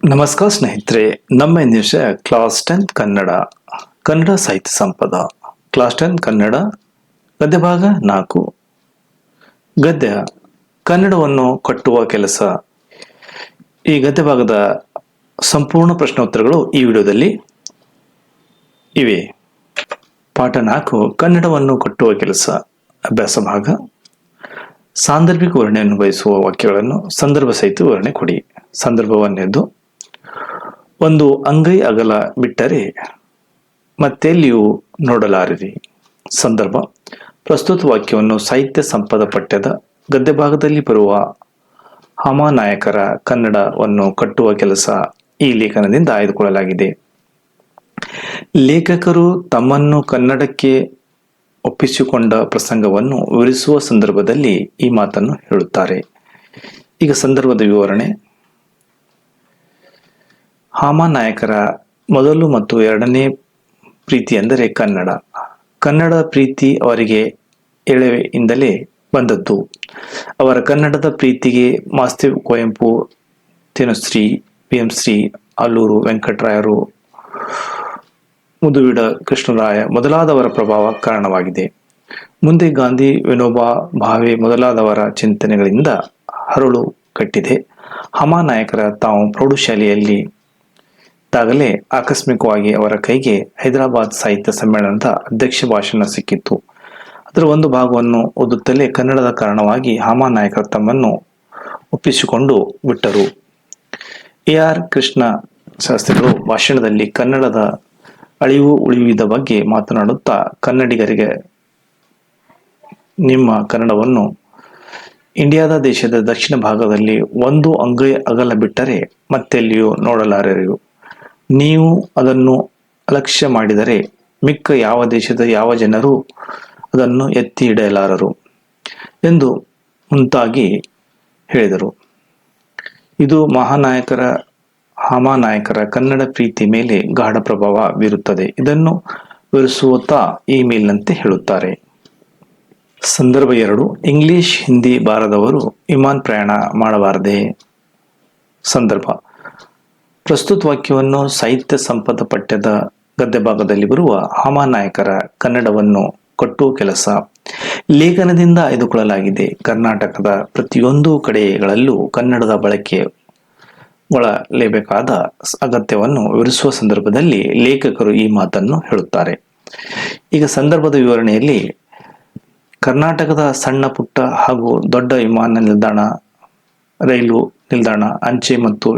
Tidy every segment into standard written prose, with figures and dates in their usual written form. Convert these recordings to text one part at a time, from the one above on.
ನಮಸ್ಕಾರ ಸ್ನೇಹಿತರೆ, ನಮ್ಮ ಇಂದಿನ ವಿಷಯ ಕ್ಲಾಸ್ 10 ಕನ್ನಡ ಕನ್ನಡ ಸಾಹಿತ್ಯ ಸಂಪದ. ಕ್ಲಾಸ್ 10 ಕನ್ನಡ ಗದ್ಯ ಭಾಗ 4. ಗದ್ಯ ಕನ್ನಡವನ್ನು ಕಟ್ಟುವ ಕೆಲಸ. ಈ ಗದ್ಯ ಭಾಗದ ಸಂಪೂರ್ಣ ಪ್ರಶ್ನೋತ್ತರಗಳು ಈ ವಿಡಿಯೋದಲ್ಲಿ ಇವೆ. ಪಾಠ 4 ಕನ್ನಡವನ್ನು ಕಟ್ಟುವ ಕೆಲಸ. ಅಭ್ಯಾಸ ಭಾಗ. ಸಾಂದರ್ಭಿಕ ವಿವರಣೆಯನ್ನು ಬಯಸುವ ವಾಕ್ಯಗಳನ್ನು ಸಂದರ್ಭ ಸಹಿತ ವಿವರಣೆ ಕೊಡಿ. ಸಂದರ್ಭವನ್ನೆದ್ದು, ಒಂದು ಅಂಗೈ ಅಗಲ ಬಿಟ್ಟರೆ ಮತ್ತೆಲ್ಲಿಯೂ ನೋಡಲಾರಿರಿ. ಸಂದರ್ಭ: ಪ್ರಸ್ತುತ ವಾಕ್ಯವನ್ನು ಸಾಹಿತ್ಯ ಸಂಪದ ಪಠ್ಯದ ಗದ್ಯ ಭಾಗದಲ್ಲಿ ಬರುವ ಹಾಮಾನಾಯಕರ ಕನ್ನಡವನ್ನು ಕಟ್ಟುವ ಕೆಲಸ ಈ ಲೇಖನದಿಂದ ಆಯ್ದುಕೊಳ್ಳಲಾಗಿದೆ. ಲೇಖಕರು ತಮ್ಮನ್ನು ಕನ್ನಡಕ್ಕೆ ಒಪ್ಪಿಸಿಕೊಂಡ ಪ್ರಸಂಗವನ್ನು ವಿವರಿಸುವ ಸಂದರ್ಭದಲ್ಲಿ ಈ ಮಾತನ್ನು ಹೇಳುತ್ತಾರೆ. ಈಗ ಸಂದರ್ಭದ ವಿವರಣೆ. ಹಾಮಾನಾಯಕರ ಮೊದಲು ಮತ್ತು ಎರಡನೇ ಪ್ರೀತಿ ಎಂದರೆ ಕನ್ನಡ. ಕನ್ನಡದ ಪ್ರೀತಿ ಅವರಿಗೆ ಎಳೆಯಿಂದಲೇ ಬಂದದ್ದು. ಅವರ ಕನ್ನಡದ ಪ್ರೀತಿಗೆ ಮಾಸ್ತಿ ಕುವೆಂಪು, ತೇನುಶ್ರೀ, ವಿ.ಎಂ. ಶ್ರೀ, ಆಲೂರು ವೆಂಕಟರಾಯರು, ಮುದುವಿಡ ಕೃಷ್ಣರಾಯ ಮೊದಲಾದವರ ಪ್ರಭಾವ ಕಾರಣವಾಗಿದೆ. ಮುಂದೆ ಗಾಂಧಿ, ವಿನೋಬಾ ಭಾವೆ ಮೊದಲಾದವರ ಚಿಂತನೆಗಳಿಂದ ಹರಳು ಕಟ್ಟಿದೆ. ಹಾಮಾನಾಯಕರ ತಾವು ಪ್ರೌಢಶಾಲೆಯಲ್ಲಿ ಇದ್ದಾಗಲೇ ಆಕಸ್ಮಿಕವಾಗಿ ಅವರ ಕೈಗೆ ಹೈದರಾಬಾದ್ ಸಾಹಿತ್ಯ ಸಮ್ಮೇಳನದ ಅಧ್ಯಕ್ಷ ಭಾಷಣ ಸಿಕ್ಕಿತ್ತು. ಅದರ ಒಂದು ಭಾಗವನ್ನು ಓದುತ್ತಲೇ ಕನ್ನಡದ ಕಾರಣವಾಗಿ ಹಾಮಾನಾಯಕರು ತಮ್ಮನ್ನು ಒಪ್ಪಿಸಿಕೊಂಡು ಬಿಟ್ಟರು. ಎ.ಆರ್. ಕೃಷ್ಣ ಶಾಸ್ತ್ರಿಗಳು ಭಾಷಣದಲ್ಲಿ ಕನ್ನಡದ ಅಳಿವು ಉಳಿವಿದ ಬಗ್ಗೆ ಮಾತನಾಡುತ್ತಾ, ಕನ್ನಡಿಗರಿಗೆ ನಿಮ್ಮ ಕನ್ನಡವನ್ನು ಇಂಡಿಯಾದ ದೇಶದ ದಕ್ಷಿಣ ಭಾಗದಲ್ಲಿ ಒಂದು ಅಂಗೈ ಅಗಲ ಬಿಟ್ಟರೆ ಮತ್ತೆಲ್ಲಿಯೂ ನೋಡಲಾರರು. ನೀವು ಅದನ್ನು ಅಲಕ್ಷ್ಯ ಮಾಡಿದರೆ ಮಿಕ್ಕ ಯಾವ ದೇಶದ ಯಾವ ಜನರೂ ಅದನ್ನು ಎತ್ತಿ ಹಿಡಿಯಲಾರರು ಎಂದು ಮುಂತಾಗಿ ಹೇಳಿದರು. ಇದು ಹಾಮಾನಾಯಕರ ಕನ್ನಡ ಪ್ರೀತಿ ಮೇಲೆ ಗಾಢ ಪ್ರಭಾವ ಬೀರುತ್ತದೆ. ಇದನ್ನು ವಿವರಿಸುತ್ತಾ ಈ ಮೇಲಿನಂತೆ ಹೇಳುತ್ತಾರೆ. ಸಂದರ್ಭ 2. ಇಂಗ್ಲಿಷ್ ಹಿಂದಿ ಬಾರದವರು ವಿಮಾನ ಪ್ರಯಾಣ ಮಾಡಬಾರದೆ. ಸಂದರ್ಭ: ಪ್ರಸ್ತುತ ವಾಕ್ಯವನ್ನು ಸಾಹಿತ್ಯ ಸಂಪದ ಪಠ್ಯದ ಗದ್ಯ ಭಾಗದಲ್ಲಿ ಬರುವ ಹಾಮಾನಾಯಕರ ಕನ್ನಡವನ್ನು ಕಟ್ಟುವ ಕೆಲಸ ಲೇಖನದಿಂದ ಆಯ್ದುಕೊಳ್ಳಲಾಗಿದೆ. ಕರ್ನಾಟಕದ ಪ್ರತಿಯೊಂದು ಕಡೆಗಳಲ್ಲೂ ಕನ್ನಡದ ಬಳಕೆ ಒಳಲೇಬೇಕಾದ ಅಗತ್ಯವನ್ನು ವಿವರಿಸುವ ಸಂದರ್ಭದಲ್ಲಿ ಲೇಖಕರು ಈ ಮಾತನ್ನು ಹೇಳುತ್ತಾರೆ. ಈಗ ಸಂದರ್ಭದ ವಿವರಣೆಯಲ್ಲಿ ಕರ್ನಾಟಕದ ಸಣ್ಣ ಪುಟ್ಟ ಹಾಗೂ ದೊಡ್ಡ ವಿಮಾನ ನಿಲ್ದಾಣ, ರೈಲು ನಿಲ್ದಾಣ, ಅಂಚೆ ಮತ್ತು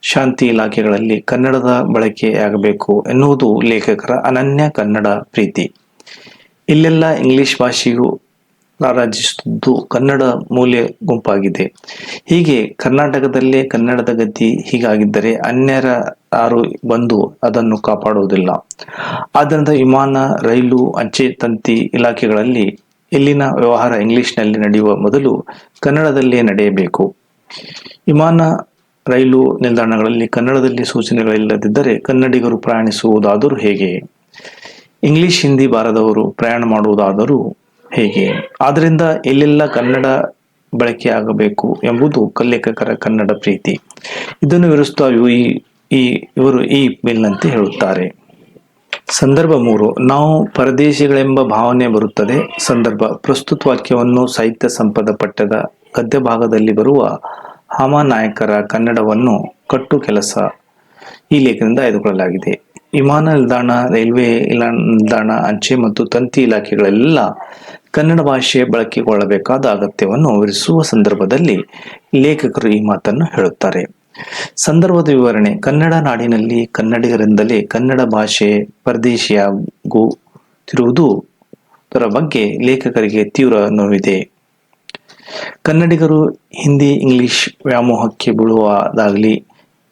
ಶಾಂತಿ ಇಲಾಖೆಗಳಲ್ಲಿ ಕನ್ನಡದ ಬಳಕೆಯಾಗಬೇಕು ಎನ್ನುವುದು ಲೇಖಕರ ಅನನ್ಯ ಕನ್ನಡ ಪ್ರೀತಿ. ಇಲ್ಲೆಲ್ಲ ಇಂಗ್ಲಿಷ್ ಭಾಷೆಯು ರಾರಾಜಿಸುತ್ತಿದ್ದು ಕನ್ನಡ ಮೂಲೆ ಗುಂಪಾಗಿದೆ. ಹೀಗೆ ಕರ್ನಾಟಕದಲ್ಲೇ ಕನ್ನಡದ ಗತಿ ಹೀಗಾಗಿದ್ದರೆ ಅನ್ಯರಾರು ಬಂದು ಅದನ್ನು ಕಾಪಾಡುವುದಿಲ್ಲ. ಆದ್ದರಿಂದ ವಿಮಾನ, ರೈಲು, ಅಂಚೆ ತಂತಿ ಇಲಾಖೆಗಳಲ್ಲಿ ಇಲ್ಲಿನ ವ್ಯವಹಾರ ಇಂಗ್ಲಿಷ್ನಲ್ಲಿ ನಡೆಯುವ ಮೊದಲು ಕನ್ನಡದಲ್ಲೇ ನಡೆಯಬೇಕು. ವಿಮಾನ, ರೈಲು ನಿಲ್ದಾಣಗಳಲ್ಲಿ ಕನ್ನಡದಲ್ಲಿ ಸೂಚನೆಗಳಿಲ್ಲದಿದ್ದರೆ ಕನ್ನಡಿಗರು ಪ್ರಯಾಣಿಸುವುದಾದರೂ ಹೇಗೆ? ಇಂಗ್ಲಿಷ್ ಹಿಂದಿ ಬಾರದವರು ಪ್ರಯಾಣ ಮಾಡುವುದಾದರೂ ಹೇಗೆ? ಆದ್ದರಿಂದ ಎಲ್ಲೆಲ್ಲ ಕನ್ನಡ ಬಳಕೆಯಾಗಬೇಕು ಎಂಬುದು ಲೇಖಕರ ಕನ್ನಡ ಪ್ರೀತಿ. ಇದನ್ನು ವಿವರಿಸುತ್ತಾ ಇವರು ಈ ಮೇಲಿನಂತೆ ಹೇಳುತ್ತಾರೆ. ಸಂದರ್ಭ 3. ನಾವು ಪರದೇಶಿಗಳೆಂಬ ಭಾವನೆ ಬರುತ್ತದೆ. ಸಂದರ್ಭ: ಪ್ರಸ್ತುತ ವಾಕ್ಯವನ್ನು ಸಾಹಿತ್ಯ ಸಂಪದ ಪಠ್ಯದ ಗದ್ಯ ಭಾಗದಲ್ಲಿ ಬರುವ ಹಾಮಾನಾಯಕರ ಕನ್ನಡವನ್ನು ಕಟ್ಟು ಕೆಲಸ ಈ ಲೇಖನದಿಂದ ಆಯ್ದುಕೊಳ್ಳಲಾಗಿದೆ. ವಿಮಾನ ನಿಲ್ದಾಣ, ರೈಲ್ವೆ ನಿಲ್ದಾಣ, ಅಂಚೆ ಮತ್ತು ತಂತಿ ಇಲಾಖೆಗಳೆಲ್ಲ ಕನ್ನಡ ಭಾಷೆ ಬಳಕೆಗೊಳ್ಳಬೇಕಾದ ಅಗತ್ಯವನ್ನು ವಿವರಿಸುವ ಸಂದರ್ಭದಲ್ಲಿ ಲೇಖಕರು ಈ ಮಾತನ್ನು ಹೇಳುತ್ತಾರೆ. ಸಂದರ್ಭದ ವಿವರಣೆ. ಕನ್ನಡ ನಾಡಿನಲ್ಲಿ ಕನ್ನಡಿಗರಿಂದಲೇ ಕನ್ನಡ ಭಾಷೆ ಪರದೇಶಿಯಾಗುತ್ತಿರುವುದರ ಬಗ್ಗೆ ಲೇಖಕರಿಗೆ ತೀವ್ರ ನೋವಿದೆ. ಕನ್ನಡಿಗರು ಹಿಂದಿ ಇಂಗ್ಲಿಷ್ ವ್ಯಾಮೋಹಕ್ಕೆ ಬೀಳುವುದಾಗಲಿ,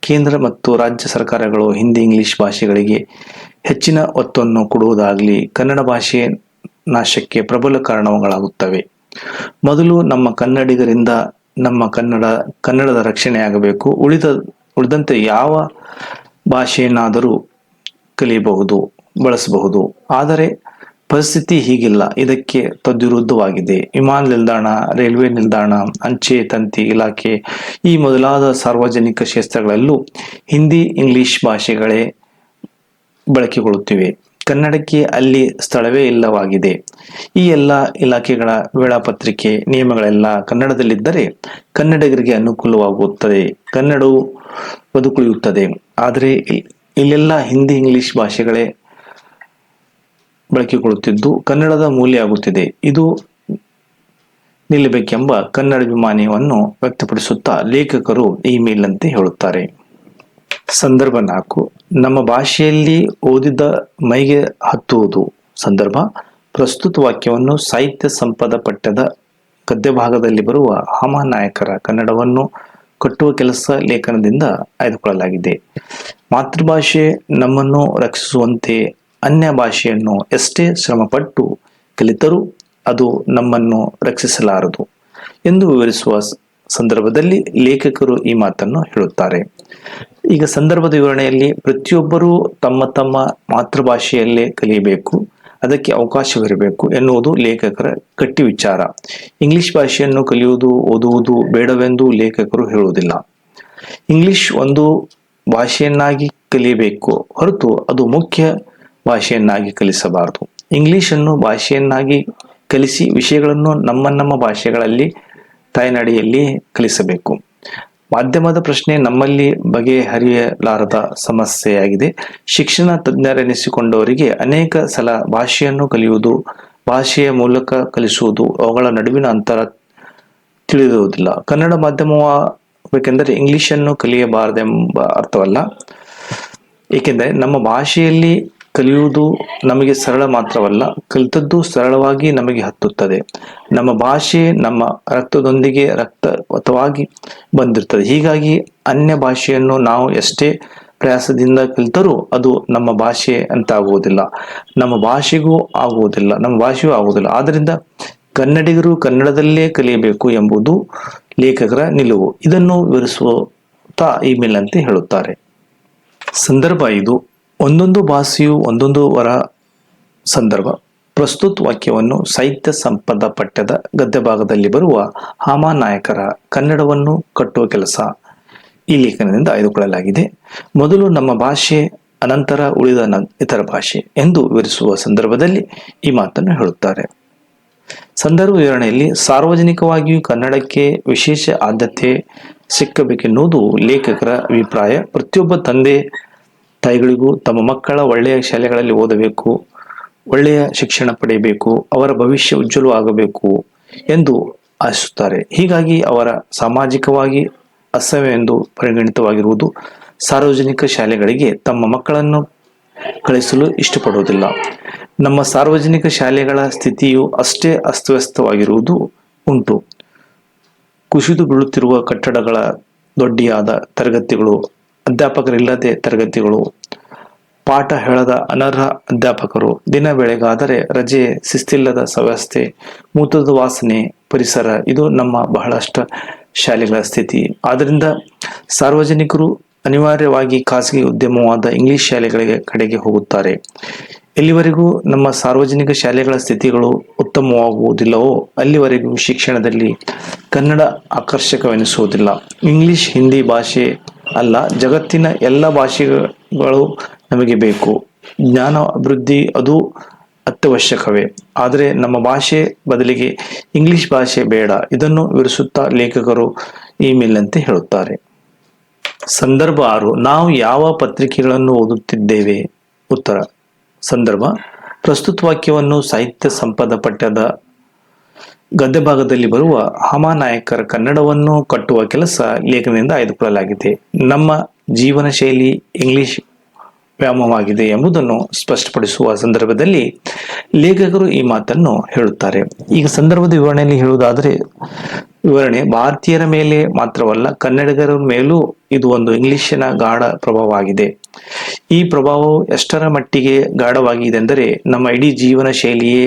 ಕೇಂದ್ರ ಮತ್ತು ರಾಜ್ಯ ಸರ್ಕಾರಗಳು ಹಿಂದಿ ಇಂಗ್ಲಿಷ್ ಭಾಷೆಗಳಿಗೆ ಹೆಚ್ಚಿನ ಒತ್ತನ್ನು ಕೊಡುವುದಾಗಲಿ ಕನ್ನಡ ಭಾಷೆ ನಾಶಕ್ಕೆ ಪ್ರಬಲ ಕಾರಣಗಳಾಗುತ್ತವೆ. ಮೊದಲು ನಮ್ಮ ಕನ್ನಡಿಗರಿಂದ ನಮ್ಮ ಕನ್ನಡದ ರಕ್ಷಣೆಯಾಗಬೇಕು. ಉಳಿದಂತೆ ಯಾವ ಭಾಷೆಯನ್ನಾದರೂ ಕಲಿಯಬಹುದು, ಬಳಸಬಹುದು. ಆದರೆ ಪರಿಸ್ಥಿತಿ ಹೀಗಿಲ್ಲ, ಇದಕ್ಕೆ ತದ್ವಿರುದ್ಧವಾಗಿದೆ. ವಿಮಾನ ನಿಲ್ದಾಣ, ರೈಲ್ವೆ ನಿಲ್ದಾಣ, ಅಂಚೆ ತಂತಿ ಇಲಾಖೆ ಈ ಮೊದಲಾದ ಸಾರ್ವಜನಿಕ ಕ್ಷೇತ್ರಗಳಲ್ಲೂ ಹಿಂದಿ ಇಂಗ್ಲಿಷ್ ಭಾಷೆಗಳೇ ಬಳಕೆಗೊಳ್ಳುತ್ತಿವೆ. ಕನ್ನಡಕ್ಕೆ ಅಲ್ಲಿ ಸ್ಥಳವೇ ಇಲ್ಲವಾಗಿದೆ. ಈ ಎಲ್ಲ ಇಲಾಖೆಗಳ ವೇಳಾಪತ್ರಿಕೆ ನಿಯಮಗಳೆಲ್ಲ ಕನ್ನಡದಲ್ಲಿದ್ದರೆ ಕನ್ನಡಿಗರಿಗೆ ಅನುಕೂಲವಾಗುತ್ತದೆ, ಕನ್ನಡವು ಬದುಕುಳಿಯುತ್ತದೆ. ಆದರೆ ಇಲ್ಲೆಲ್ಲ ಹಿಂದಿ ಇಂಗ್ಲಿಷ್ ಭಾಷೆಗಳೇ ಬಳಕೆಗೊಳ್ಳುತ್ತಿದ್ದು ಕನ್ನಡದ ಮೂಲೆಯಾಗುತ್ತಿದೆ. ಇದು ನಿಲ್ಲಬೇಕೆಂಬ ಕನ್ನಡಾಭಿಮಾನವನ್ನು ವ್ಯಕ್ತಪಡಿಸುತ್ತಾ ಲೇಖಕರು ಈ ಮೇಲಿನಂತೆ ಹೇಳುತ್ತಾರೆ. ಸಂದರ್ಭ 4. ನಮ್ಮ ಭಾಷೆಯಲ್ಲಿ ಓದಿದ ಮೈಗೆ ಹತ್ತುವುದು. ಸಂದರ್ಭ: ಪ್ರಸ್ತುತ ವಾಕ್ಯವನ್ನು ಸಾಹಿತ್ಯ ಸಂಪದ ಪಠ್ಯದ ಗದ್ಯಭಾಗದಲ್ಲಿ ಬರುವ ಹಾಮಾನಾಯಕರ ಕನ್ನಡವನ್ನು ಕಟ್ಟುವ ಕೆಲಸ ಲೇಖನದಿಂದ ಆಯ್ದುಕೊಳ್ಳಲಾಗಿದೆ. ಮಾತೃಭಾಷೆ ನಮ್ಮನ್ನು ರಕ್ಷಿಸುವಂತೆ ಅನ್ಯ ಭಾಷೆಯನ್ನು ಎಷ್ಟೇ ಶ್ರಮಪಟ್ಟು ಕಲಿತರೂ ಅದು ನಮ್ಮನ್ನು ರಕ್ಷಿಸಲಾರದು ಎಂದು ವಿವರಿಸುವ ಸಂದರ್ಭದಲ್ಲಿ ಲೇಖಕರು ಈ ಮಾತನ್ನು ಹೇಳುತ್ತಾರೆ. ಈಗ ಸಂದರ್ಭದ ವಿವರಣೆಯಲ್ಲಿ ಪ್ರತಿಯೊಬ್ಬರೂ ತಮ್ಮ ತಮ್ಮ ಮಾತೃಭಾಷೆಯಲ್ಲೇ ಕಲಿಯಬೇಕು, ಅದಕ್ಕೆ ಅವಕಾಶವಿರಬೇಕು ಎನ್ನುವುದು ಲೇಖಕರ ಗಟ್ಟಿ ವಿಚಾರ. ಇಂಗ್ಲಿಷ್ ಭಾಷೆಯನ್ನು ಕಲಿಯುವುದು, ಓದುವುದು ಬೇಡವೆಂದು ಲೇಖಕರು ಹೇಳುವುದಿಲ್ಲ. ಇಂಗ್ಲಿಷ್ ಒಂದು ಭಾಷೆಯನ್ನಾಗಿ ಕಲಿಯಬೇಕು ಹೊರತು ಅದು ಮುಖ್ಯ ಭಾಷೆಯನ್ನಾಗಿ ಕಲಿಸಬಾರದು. ಇಂಗ್ಲಿಷನ್ನು ಭಾಷೆಯನ್ನಾಗಿ ಕಲಿಸಿ ವಿಷಯಗಳನ್ನು ನಮ್ಮ ಭಾಷೆಗಳಲ್ಲಿ ತಾಯ್ನಾಡಿಯಲ್ಲಿ ಕಲಿಸಬೇಕು. ಮಾಧ್ಯಮದ ಪ್ರಶ್ನೆ ನಮ್ಮಲ್ಲಿ ಬಗೆಹರಿಯಲಾರದ ಸಮಸ್ಯೆಯಾಗಿದೆ. ಶಿಕ್ಷಣ ತಜ್ಞರೆನಿಸಿಕೊಂಡವರಿಗೆ ಅನೇಕ ಸಲ ಭಾಷೆಯನ್ನು ಕಲಿಯುವುದು, ಭಾಷೆಯ ಮೂಲಕ ಕಲಿಸುವುದು, ಅವುಗಳ ನಡುವಿನ ಅಂತರ ತಿಳಿದಿರುವುದಿಲ್ಲ. ಕನ್ನಡ ಮಾಧ್ಯಮವಾಗಬೇಕೆಂದರೆ ಇಂಗ್ಲಿಷನ್ನು ಕಲಿಯಬಾರದೆಂಬ ಅರ್ಥವಲ್ಲ. ಏಕೆಂದರೆ ನಮ್ಮ ಭಾಷೆಯಲ್ಲಿ ಕಲಿಯುವುದು ನಮಗೆ ಸರಳ ಮಾತ್ರವಲ್ಲ, ಕಲಿತದ್ದು ಸರಳವಾಗಿ ನಮಗೆ ಹತ್ತುತ್ತದೆ. ನಮ್ಮ ಭಾಷೆ ನಮ್ಮ ರಕ್ತದೊಂದಿಗೆ ರಕ್ತಗತವಾಗಿ ಬಂದಿರುತ್ತದೆ. ಹೀಗಾಗಿ ಅನ್ಯ ಭಾಷೆಯನ್ನು ನಾವು ಎಷ್ಟೇ ಪ್ರಯಾಸದಿಂದ ಕಲಿತರೂ ಅದು ನಮ್ಮ ಭಾಷೆ ಅಂತಾಗುವುದಿಲ್ಲ, ನಮ್ಮ ಭಾಷೆಯೂ ಆಗುವುದಿಲ್ಲ. ಆದ್ದರಿಂದ ಕನ್ನಡಿಗರು ಕನ್ನಡದಲ್ಲೇ ಕಲಿಯಬೇಕು ಎಂಬುದು ಲೇಖಕರ ನಿಲುವು. ಇದನ್ನು ವಿವರಿಸುತ್ತಾ ಈ ಮೇಲಿನಂತೆ ಹೇಳುತ್ತಾರೆ. ಸಂದರ್ಭ 5. ಒಂದೊಂದು ಭಾಷೆಯು ಒಂದೊಂದು ವರ. ಸಂದರ್ಭ: ಪ್ರಸ್ತುತ ವಾಕ್ಯವನ್ನು ಸಾಹಿತ್ಯ ಸಂಪದ ಪಠ್ಯದ ಗದ್ಯಭಾಗದಲ್ಲಿ ಬರುವ ಹಾಮಾನಾಯಕರ ಕನ್ನಡವನ್ನು ಕಟ್ಟುವ ಕೆಲಸ ಈ ಲೇಖನದಿಂದ ಆಯ್ದುಕೊಳ್ಳಲಾಗಿದೆ. ಮೊದಲು ನಮ್ಮ ಭಾಷೆ, ಅನಂತರ ಉಳಿದ ಇತರ ಭಾಷೆ ಎಂದು ವಿವರಿಸುವ ಸಂದರ್ಭದಲ್ಲಿ ಈ ಮಾತನ್ನು ಹೇಳುತ್ತಾರೆ. ಸಂದರ್ಭ ವಿವರಣೆಯಲ್ಲಿ ಸಾರ್ವಜನಿಕವಾಗಿಯೂ ಕನ್ನಡಕ್ಕೆ ವಿಶೇಷ ಆದ್ಯತೆ ಸಿಕ್ಕಬೇಕೆನ್ನುವುದು ಲೇಖಕರ ಅಭಿಪ್ರಾಯ. ಪ್ರತಿಯೊಬ್ಬ ತಂದೆ ತಾಯಿಗಳಿಗೂ ತಮ್ಮ ಮಕ್ಕಳ ಒಳ್ಳೆಯ ಶಾಲೆಗಳಲ್ಲಿ ಓದಬೇಕು, ಒಳ್ಳೆಯ ಶಿಕ್ಷಣ ಪಡೆಯಬೇಕು, ಅವರ ಭವಿಷ್ಯ ಉಜ್ವಲವಾಗಬೇಕು ಎಂದು ಆಶಿಸುತ್ತಾರೆ. ಹೀಗಾಗಿ ಅವರ ಸಾಮಾಜಿಕವಾಗಿ ಅಸಹ್ಯವೆಂದು ಪರಿಗಣಿತವಾಗಿರುವುದು ಸಾರ್ವಜನಿಕ ಶಾಲೆಗಳಿಗೆ ತಮ್ಮ ಮಕ್ಕಳನ್ನು ಕಳಿಸಲು ಇಷ್ಟಪಡುವುದಿಲ್ಲ. ನಮ್ಮ ಸಾರ್ವಜನಿಕ ಶಾಲೆಗಳ ಸ್ಥಿತಿಯು ಅಷ್ಟೇ ಅಸ್ತವ್ಯಸ್ತವಾಗಿರುವುದು ಉಂಟು. ಕುಸಿದು ಬೀಳುತ್ತಿರುವ ಕಟ್ಟಡಗಳ, ದೊಡ್ಡಿಯಾದ ತರಗತಿಗಳು, ಅಧ್ಯಾಪಕರಿಲ್ಲದೆ ತರಗತಿಗಳು, ಪಾಠ ಹೇಳದ ಅನರ್ಹ ಅಧ್ಯಾಪಕರು, ದಿನ ಬೆಳಗಾದರೆ ರಜೆ, ಶಿಸ್ತಿಲ್ಲದ ವ್ಯವಸ್ಥೆ, ಮೂತ್ರದ ವಾಸನೆ, ಪರಿಸರ ಇದು ನಮ್ಮ ಬಹಳಷ್ಟು ಶಾಲೆಗಳ ಸ್ಥಿತಿ. ಆದ್ದರಿಂದ ಸಾರ್ವಜನಿಕರು ಅನಿವಾರ್ಯವಾಗಿ ಖಾಸಗಿ ಉದ್ಯಮವಾದ ಇಂಗ್ಲಿಷ್ ಶಾಲೆಗಳಿಗೆ ಕಡೆಗೆ ಹೋಗುತ್ತಾರೆ. ಎಲ್ಲಿವರೆಗೂ ನಮ್ಮ ಸಾರ್ವಜನಿಕ ಶಾಲೆಗಳ ಸ್ಥಿತಿಗಳು ಉತ್ತಮವಾಗುವುದಿಲ್ಲವೋ ಅಲ್ಲಿವರೆಗೂ ಶಿಕ್ಷಣದಲ್ಲಿ ಕನ್ನಡ ಆಕರ್ಷಕವೆನಿಸುವುದಿಲ್ಲ. ಇಂಗ್ಲಿಷ್ ಹಿಂದಿ ಭಾಷೆ ಅಲ್ಲ, ಜಗತ್ತಿನ ಎಲ್ಲ ಭಾಷೆಗಳು ನಮಗೆ ಬೇಕು. ಜ್ಞಾನ ಅಭಿವೃದ್ಧಿ ಅದು ಅತ್ಯವಶ್ಯಕವೇ. ಆದರೆ ನಮ್ಮ ಭಾಷೆ ಬದಲಿಗೆ ಇಂಗ್ಲಿಷ್ ಭಾಷೆ ಬೇಡ. ಇದನ್ನು ವಿವರಿಸುತ್ತಾ ಲೇಖಕರು ಈ ಮೇಲಿನಂತೆ ಹೇಳುತ್ತಾರೆ. ಸಂದರ್ಭ 6. ನಾವು ಯಾವ ಪತ್ರಿಕೆಗಳನ್ನು ಓದುತ್ತಿದ್ದೇವೆ? ಉತ್ತರ. ಸಂದರ್ಭ: ಪ್ರಸ್ತುತ ವಾಕ್ಯವನ್ನು ಸಾಹಿತ್ಯ ಸಂಪದ ಪಠ್ಯದ ಗದ್ಯಭಾಗದಲ್ಲಿ ಬರುವ ಹಾಮಾನಾಯಕರ ಕನ್ನಡವನ್ನು ಕಟ್ಟುವ ಕೆಲಸ ಲೇಖನದಿಂದ ಆಯ್ದುಕೊಳ್ಳಲಾಗಿದೆ. ನಮ್ಮ ಜೀವನ ಶೈಲಿ ಇಂಗ್ಲಿಷ್ ವ್ಯಾಮೋಹವಾಗಿದೆ ಎಂಬುದನ್ನು ಸ್ಪಷ್ಟಪಡಿಸುವ ಸಂದರ್ಭದಲ್ಲಿ ಲೇಖಕರು ಈ ಮಾತನ್ನು ಹೇಳುತ್ತಾರೆ. ಈಗ ಸಂದರ್ಭದ ವಿವರಣೆಯಲ್ಲಿ ಹೇಳುವುದಾದರೆ, ವಿವರಣೆ ಭಾರತೀಯರ ಮೇಲೆ ಮಾತ್ರವಲ್ಲ, ಕನ್ನಡಿಗರ ಮೇಲೂ ಇದು ಒಂದು ಇಂಗ್ಲಿಶಿನ ಗಾಢ ಪ್ರಭಾವವಾಗಿದೆ. ಈ ಪ್ರಭಾವವು ಎಷ್ಟರ ಮಟ್ಟಿಗೆ ಗಾಢವಾಗಿದೆ ಎಂದರೆ ನಮ್ಮ ಇಡೀ ಜೀವನ ಶೈಲಿಯೇ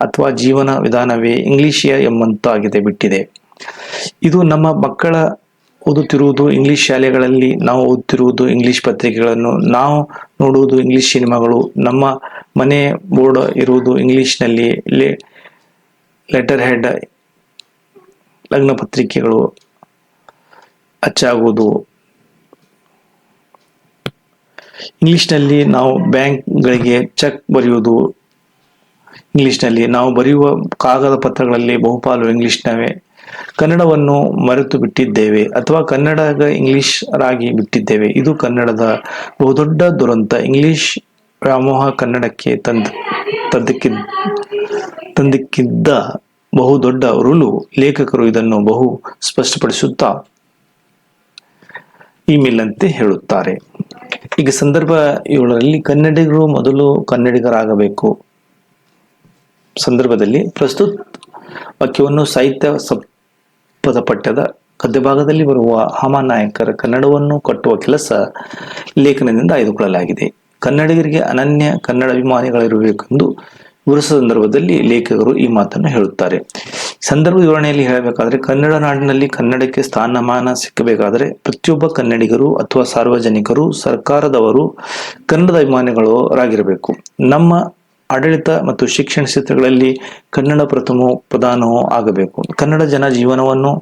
ಅಥವಾ ಜೀವನ ವಿಧಾನವೇ ಇಂಗ್ಲಿಷಿಯ ಎಂಬಂತಾಗಿದೆ ಬಿಟ್ಟಿದೆ. ಇದು ನಮ್ಮ ಮಕ್ಕಳ ಓದುತ್ತಿರುವುದು ಇಂಗ್ಲಿಷ್ ಶಾಲೆಗಳಲ್ಲಿ, ನಾವು ಓದುತ್ತಿರುವುದು ಇಂಗ್ಲಿಷ್ ಪತ್ರಿಕೆಗಳನ್ನು, ನಾವು ನೋಡುವುದು ಇಂಗ್ಲಿಷ್ ಸಿನಿಮಾಗಳು, ನಮ್ಮ ಮನೆ ಬೋರ್ಡ್ ಇರುವುದು ಇಂಗ್ಲಿಷ್ನಲ್ಲಿ, ಲೆಟರ್ ಹೆಡ್, ಲಗ್ನ ಪತ್ರಿಕೆಗಳು ಅಚ್ಚಾಗುವುದು ಇಂಗ್ಲಿಷ್ನಲ್ಲಿ, ನಾವು ಬ್ಯಾಂಕ್ಗಳಿಗೆ ಚೆಕ್ ಬರೆಯುವುದು ಇಂಗ್ಲಿಷ್ನಲ್ಲಿ, ನಾವು ಬರೆಯುವ ಕಾಗದ ಪತ್ರಗಳಲ್ಲಿ ಬಹುಪಾಲು ಇಂಗ್ಲಿಷ್ನವೇ. ಕನ್ನಡವನ್ನು ಮರೆತು ಬಿಟ್ಟಿದ್ದೇವೆ ಅಥವಾ ಕನ್ನಡ ಇಂಗ್ಲಿಷ್ ರಾಗಿ ಬಿಟ್ಟಿದ್ದೇವೆ. ಇದು ಕನ್ನಡದ ಬಹುದೊಡ್ಡ ದುರಂತ. ಇಂಗ್ಲಿಷ್ ವ್ಯಾಮೋಹ ಕನ್ನಡಕ್ಕೆ ತಂದಕ್ಕಿದ್ದ ಬಹುದೊಡ್ಡ ಉರುಳು. ಲೇಖಕರು ಇದನ್ನು ಬಹು ಸ್ಪಷ್ಟಪಡಿಸುತ್ತಾ ಇಮೇಲ್ ಅಂತೆ ಹೇಳುತ್ತಾರೆ. ಈಗ ಸಂದರ್ಭ 7ರಲ್ಲಿ ಕನ್ನಡಿಗರು ಮೊದಲು ಕನ್ನಡಿಗರಾಗಬೇಕು ಸಂದರ್ಭದಲ್ಲಿ ಪ್ರಸ್ತುತ ವಾಕ್ಯವನ್ನು ಸಾಹಿತ್ಯ ಪದಪಠ್ಯದ ಗದ್ಯಭಾಗದಲ್ಲಿ ಬರುವ ಹಾಮಾನಾಯಕರ ಕನ್ನಡವನ್ನು ಕಟ್ಟುವ ಕೆಲಸ ಲೇಖನದಿಂದ ಆಯ್ದುಕೊಳ್ಳಲಾಗಿದೆ. ಕನ್ನಡಿಗರಿಗೆ ಅನನ್ಯ ಕನ್ನಡ ಅಭಿಮಾನಿಗಳಿರಬೇಕೆಂದು ವಿವರಿಸುವ ಸಂದರ್ಭದಲ್ಲಿ ಲೇಖಕರು ಈ ಮಾತನ್ನು ಹೇಳುತ್ತಾರೆ. ಸಂದರ್ಭ ವಿವರಣೆಯಲ್ಲಿ ಹೇಳಬೇಕಾದರೆ, ಕನ್ನಡ ನಾಡಿನಲ್ಲಿ ಕನ್ನಡಕ್ಕೆ ಸ್ಥಾನಮಾನ ಸಿಕ್ಕಬೇಕಾದರೆ ಪ್ರತಿಯೊಬ್ಬ ಕನ್ನಡಿಗರು ಅಥವಾ ಸಾರ್ವಜನಿಕರು, ಸರ್ಕಾರದವರು ಕನ್ನಡದ ಅಭಿಮಾನಿಗಳಾಗಿರಬೇಕು. ನಮ್ಮ ಆಡಳಿತ ಮತ್ತು ಶಿಕ್ಷಣ ಕ್ಷೇತ್ರಗಳಲ್ಲಿ ಕನ್ನಡ ಪ್ರಧಾನವೂ ಆಗಬೇಕು. ಕನ್ನಡ ಜನ ಜೀವನವನ್ನು